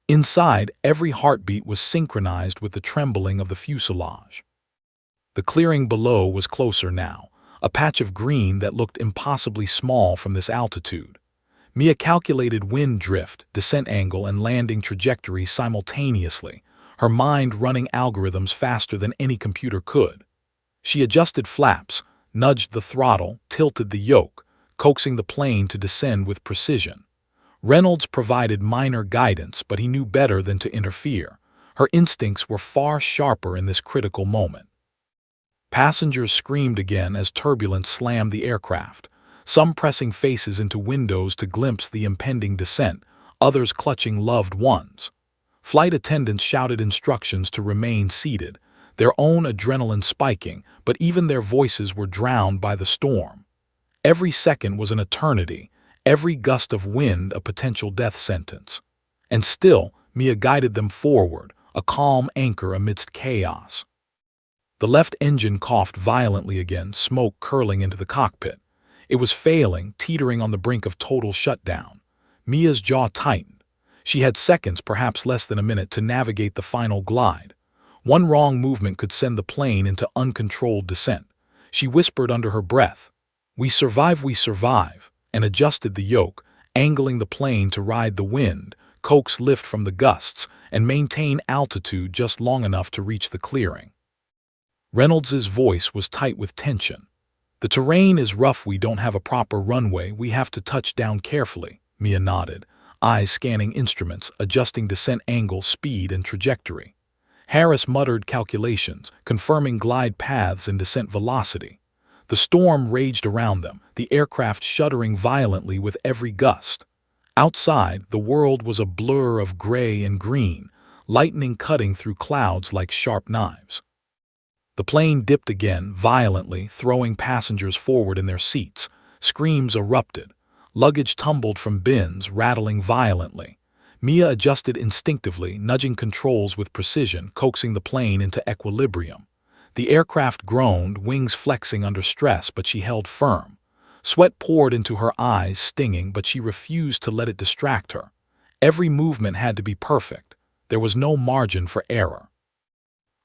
Inside, every heartbeat was synchronized with the trembling of the fuselage. The clearing below was closer now, a patch of green that looked impossibly small from this altitude. Mia calculated wind drift, descent angle, and landing trajectory simultaneously, her mind running algorithms faster than any computer could. She adjusted flaps, nudged the throttle, tilted the yoke, coaxing the plane to descend with precision. Reynolds provided minor guidance, but he knew better than to interfere. Her instincts were far sharper in this critical moment. Passengers screamed again as turbulence slammed the aircraft, some pressing faces into windows to glimpse the impending descent, others clutching loved ones. Flight attendants shouted instructions to remain seated, their own adrenaline spiking, but even their voices were drowned by the storm. Every second was an eternity, every gust of wind a potential death sentence. And still, Mia guided them forward, a calm anchor amidst chaos. The left engine coughed violently again, smoke curling into the cockpit. It was failing, teetering on the brink of total shutdown. Mia's jaw tightened. She had seconds, perhaps less than a minute, to navigate the final glide. One wrong movement could send the plane into uncontrolled descent. She whispered under her breath, we survive," and adjusted the yoke, angling the plane to ride the wind, coax lift from the gusts, and maintain altitude just long enough to reach the clearing. Reynolds's voice was tight with tension. "The terrain is rough, we don't have a proper runway, we have to touch down carefully," Mia nodded, eyes scanning instruments, adjusting descent angle, speed, and trajectory. Harris muttered calculations, confirming glide paths and descent velocity. The storm raged around them, the aircraft shuddering violently with every gust. Outside, the world was a blur of gray and green, lightning cutting through clouds like sharp knives. The plane dipped again, violently, throwing passengers forward in their seats. Screams erupted. Luggage tumbled from bins, rattling violently. Mia adjusted instinctively, nudging controls with precision, coaxing the plane into equilibrium. The aircraft groaned, wings flexing under stress, but she held firm. Sweat poured into her eyes, stinging, but she refused to let it distract her. Every movement had to be perfect. There was no margin for error.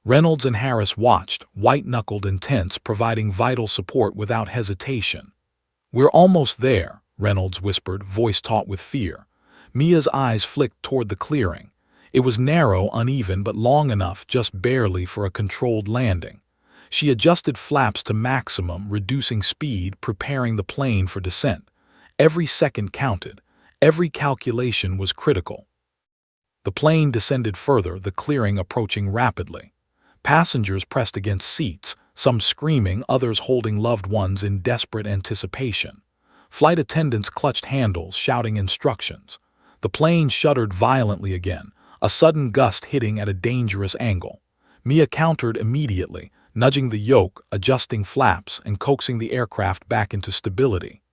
Reynolds and Harris watched, white-knuckled and tense, providing vital support without hesitation. "We're almost there," Reynolds whispered, voice taut with fear. Mia's eyes flicked toward the clearing. It was narrow, uneven, but long enough, just barely, for a controlled landing. She adjusted flaps to maximum, reducing speed, preparing the plane for descent. Every second counted. Every calculation was critical. The plane descended further, the clearing approaching rapidly. Passengers pressed against seats, some screaming, others holding loved ones in desperate anticipation. Flight attendants clutched handles, shouting instructions. The plane shuddered violently again, a sudden gust hitting at a dangerous angle. Mia countered immediately, nudging the yoke, adjusting flaps, and coaxing the aircraft back into stability.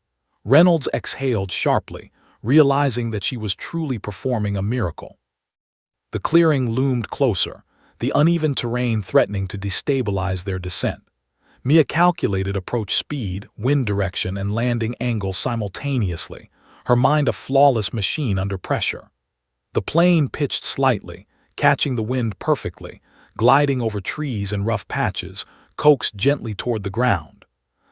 Reynolds exhaled sharply, realizing that she was truly performing a miracle. The clearing loomed closer, the uneven terrain threatening to destabilize their descent. Mia calculated approach speed, wind direction, and landing angle simultaneously, her mind a flawless machine under pressure. The plane pitched slightly, catching the wind perfectly, gliding over trees and rough patches, coaxed gently toward the ground.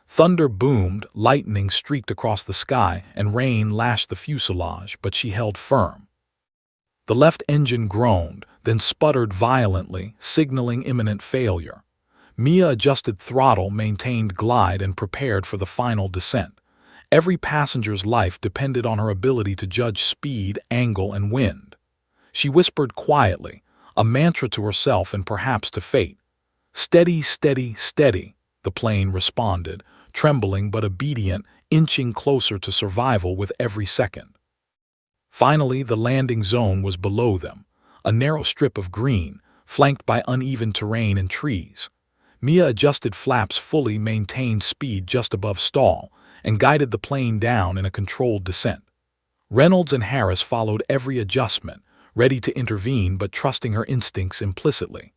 Thunder boomed, lightning streaked across the sky, and rain lashed the fuselage, but she held firm. The left engine groaned, then sputtered violently, signaling imminent failure. Mia adjusted throttle, maintained glide, and prepared for the final descent. Every passenger's life depended on her ability to judge speed, angle, and wind. She whispered quietly, a mantra to herself and perhaps to fate. "Steady, steady, steady," the plane responded, trembling but obedient, inching closer to survival with every second. Finally, the landing zone was below them, a narrow strip of green, flanked by uneven terrain and trees. Mia adjusted flaps fully, maintained speed just above stall, and guided the plane down in a controlled descent. Reynolds and Harris followed every adjustment, ready to intervene but trusting her instincts implicitly.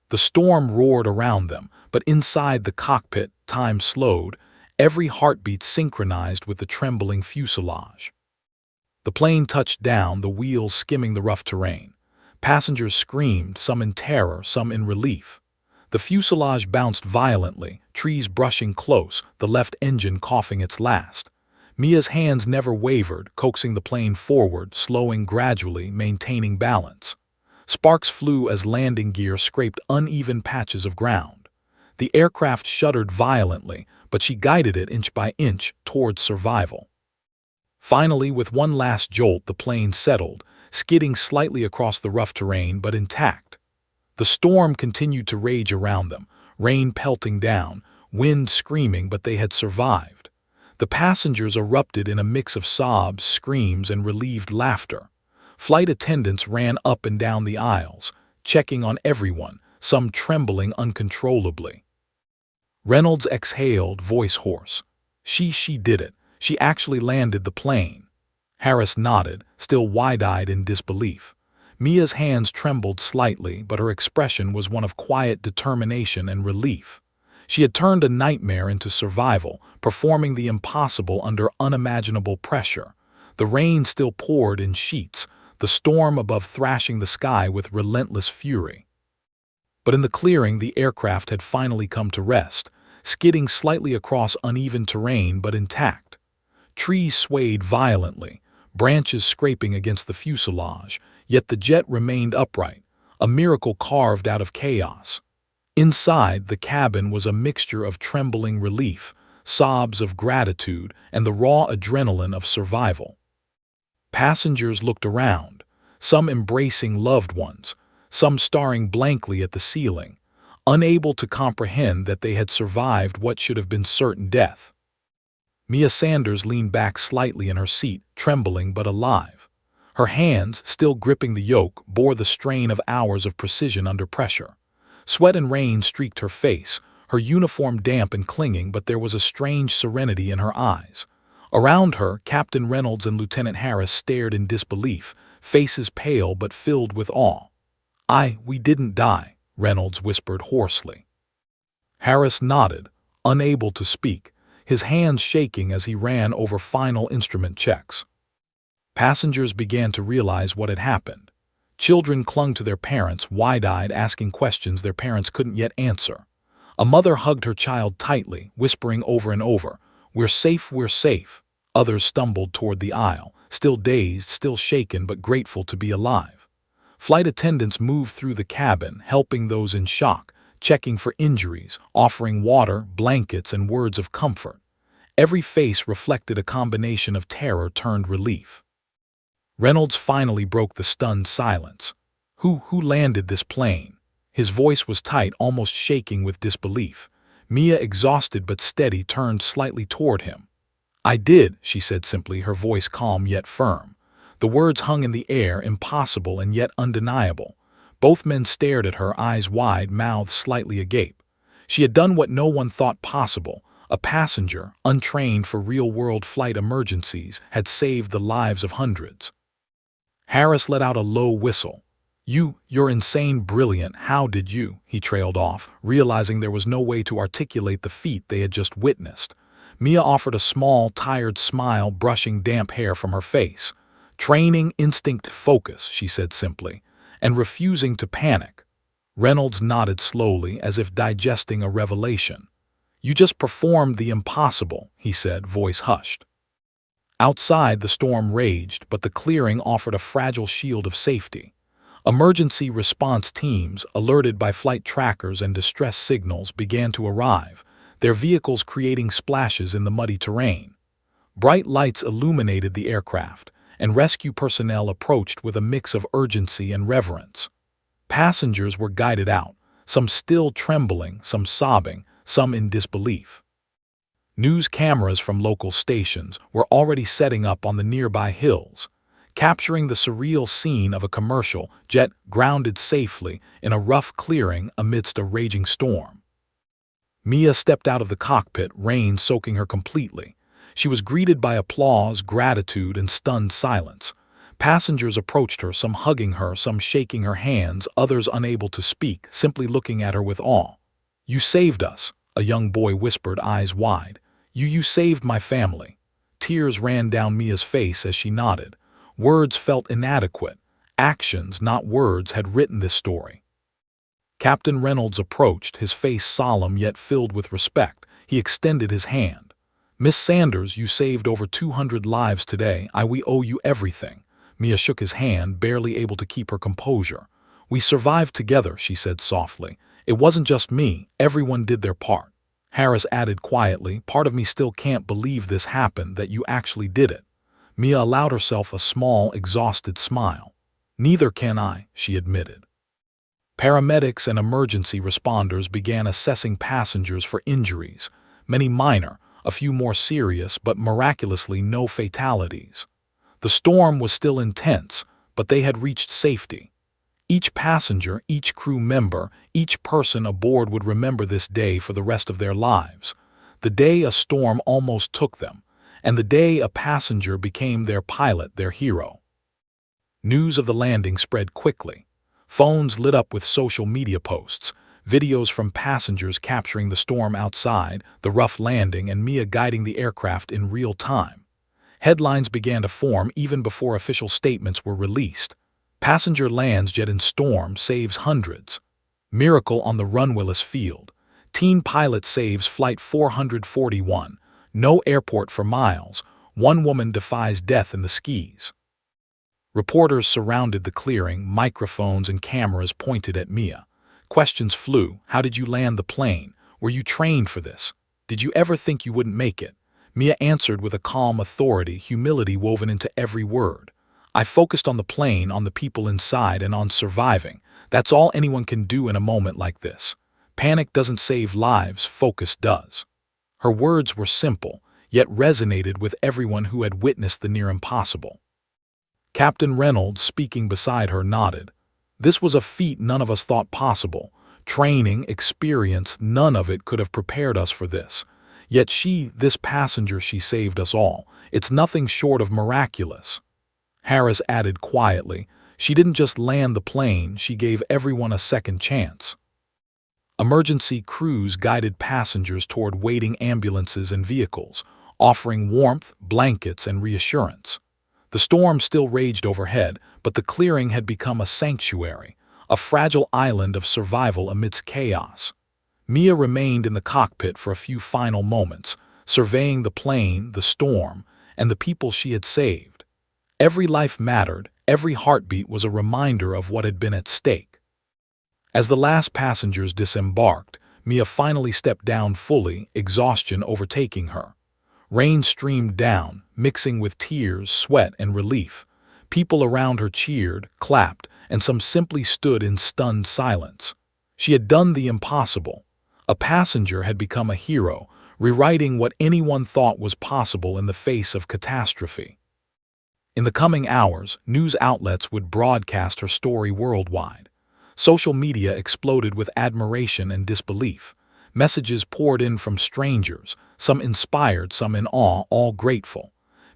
The storm roared around them, but inside the cockpit, time slowed, every heartbeat synchronized with the trembling fuselage. The plane touched down, the wheels skimming the rough terrain. Passengers screamed, some in terror, some in relief. The fuselage bounced violently, trees brushing close, the left engine coughing its last. Mia's hands never wavered, coaxing the plane forward, slowing gradually, maintaining balance. Sparks flew as landing gear scraped uneven patches of ground. The aircraft shuddered violently, but she guided it inch by inch towards survival. Finally, with one last jolt, the plane settled, skidding slightly across the rough terrain but intact. The storm continued to rage around them, rain pelting down, wind screaming, but they had survived. The passengers erupted in a mix of sobs, screams, and relieved laughter. Flight attendants ran up and down the aisles, checking on everyone, some trembling uncontrollably. Reynolds exhaled, voice hoarse. She did it. She actually landed the plane." Harris nodded, still wide-eyed in disbelief. Mia's hands trembled slightly, but her expression was one of quiet determination and relief. She had turned a nightmare into survival, performing the impossible under unimaginable pressure. The rain still poured in sheets, the storm above thrashing the sky with relentless fury. But in the clearing, the aircraft had finally come to rest, skidding slightly across uneven terrain but intact. Trees swayed violently, branches scraping against the fuselage, yet the jet remained upright, a miracle carved out of chaos. Inside, the cabin was a mixture of trembling relief, sobs of gratitude, and the raw adrenaline of survival. Passengers looked around, some embracing loved ones, some staring blankly at the ceiling, unable to comprehend that they had survived what should have been certain death. Mia Sanders leaned back slightly in her seat, trembling but alive. Her hands, still gripping the yoke, bore the strain of hours of precision under pressure. Sweat and rain streaked her face, her uniform damp and clinging, but there was a strange serenity in her eyes. Around her, Captain Reynolds and Lieutenant Harris stared in disbelief, faces pale but filled with awe. We didn't die," Reynolds whispered hoarsely. Harris nodded, unable to speak, his hands shaking as he ran over final instrument checks. Passengers began to realize what had happened. Children clung to their parents, wide-eyed, asking questions their parents couldn't yet answer. A mother hugged her child tightly, whispering over and over, "We're safe, we're safe." Others stumbled toward the aisle, still dazed, still shaken, but grateful to be alive. Flight attendants moved through the cabin, helping those in shock, checking for injuries, offering water, blankets, and words of comfort. Every face reflected a combination of terror turned relief. Reynolds finally broke the stunned silence. Who landed this plane?" His voice was tight, almost shaking with disbelief. Mia, exhausted but steady, turned slightly toward him. "I did," she said simply, her voice calm yet firm. The words hung in the air, impossible and yet undeniable. Both men stared at her, eyes wide, mouths slightly agape. She had done what no one thought possible. A passenger, untrained for real-world flight emergencies, had saved the lives of hundreds. Harris let out a low whistle. You're insane brilliant. How did you?" He trailed off, realizing there was no way to articulate the feat they had just witnessed. Mia offered a small, tired smile, brushing damp hair from her face. "Training, instinct, focus," she said simply, "and refusing to panic." Reynolds nodded slowly, as if digesting a revelation. "You just performed the impossible," he said, voice hushed. Outside, the storm raged, but the clearing offered a fragile shield of safety. Emergency response teams, alerted by flight trackers and distress signals, began to arrive, their vehicles creating splashes in the muddy terrain. Bright lights illuminated the aircraft, and rescue personnel approached with a mix of urgency and reverence. Passengers were guided out, some still trembling, some sobbing, some in disbelief. News cameras from local stations were already setting up on the nearby hills, capturing the surreal scene of a commercial jet grounded safely in a rough clearing amidst a raging storm. Mia stepped out of the cockpit, rain soaking her completely. She was greeted by applause, gratitude, and stunned silence. Passengers approached her, some hugging her, some shaking her hands, others unable to speak, simply looking at her with awe. "You saved us," a young boy whispered, eyes wide. You saved my family." Tears ran down Mia's face as she nodded. Words felt inadequate. Actions, not words, had written this story. Captain Reynolds approached, his face solemn yet filled with respect. He extended his hand. "Miss Sanders, you saved over 200 lives today. We owe you everything." Mia shook his hand, barely able to keep her composure. "We survived together," she said softly. "It wasn't just me. Everyone did their part." Harris added quietly, "Part of me still can't believe this happened, that you actually did it." Mia allowed herself a small, exhausted smile. "Neither can I," she admitted. Paramedics and emergency responders began assessing passengers for injuries, many minor, a few more serious, but miraculously no fatalities. The storm was still intense, but they had reached safety. Each passenger, each crew member, each person aboard would remember this day for the rest of their lives. The day a storm almost took them, and the day a passenger became their pilot, their hero. News of the landing spread quickly. Phones lit up with social media posts, videos from passengers capturing the storm outside, the rough landing, and Mia guiding the aircraft in real time. Headlines began to form even before official statements were released. Passenger lands jet in storm, saves hundreds. Miracle on the Runwillis Field. Teen pilot saves flight 441. No airport for miles. One woman defies death in the skis. Reporters surrounded the clearing, microphones and cameras pointed at Mia. Questions flew. How did you land the plane? Were you trained for this? Did you ever think you wouldn't make it? Mia answered with a calm authority, humility woven into every word. "I focused on the plane, on the people inside, and on surviving. That's all anyone can do in a moment like this. Panic doesn't save lives, focus does." Her words were simple, yet resonated with everyone who had witnessed the near impossible. Captain Reynolds, speaking beside her, nodded. "This was a feat none of us thought possible. Training, experience, none of it could have prepared us for this. Yet this passenger, she saved us all. It's nothing short of miraculous." Harris added quietly, "She didn't just land the plane, she gave everyone a second chance." Emergency crews guided passengers toward waiting ambulances and vehicles, offering warmth, blankets, and reassurance. The storm still raged overhead, but the clearing had become a sanctuary, a fragile island of survival amidst chaos. Mia remained in the cockpit for a few final moments, surveying the plane, the storm, and the people she had saved. Every life mattered, every heartbeat was a reminder of what had been at stake. As the last passengers disembarked, Mia finally stepped down fully, exhaustion overtaking her. Rain streamed down, mixing with tears, sweat, and relief. People around her cheered, clapped, and some simply stood in stunned silence. She had done the impossible. A passenger had become a hero, rewriting what anyone thought was possible in the face of catastrophe. In the coming hours, news outlets would broadcast her story worldwide. Social media exploded with admiration and disbelief. Messages poured in from strangers, some inspired, some in awe, all grateful.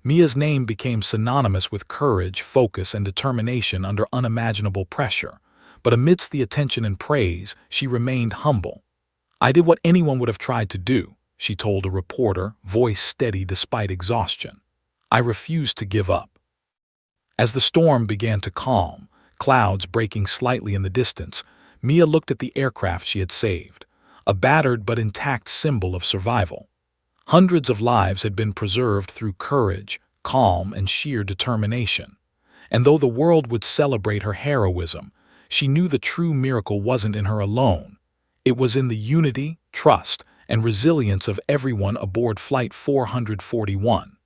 Mia's name became synonymous with courage, focus, and determination under unimaginable pressure. But amidst the attention and praise, she remained humble. "I did what anyone would have tried to do," she told a reporter, voice steady despite exhaustion. "I refused to give up." As the storm began to calm, clouds breaking slightly in the distance, Mia looked at the aircraft she had saved, a battered but intact symbol of survival. Hundreds of lives had been preserved through courage, calm, and sheer determination. And though the world would celebrate her heroism, she knew the true miracle wasn't in her alone. It was in the unity, trust, and resilience of everyone aboard Flight 441.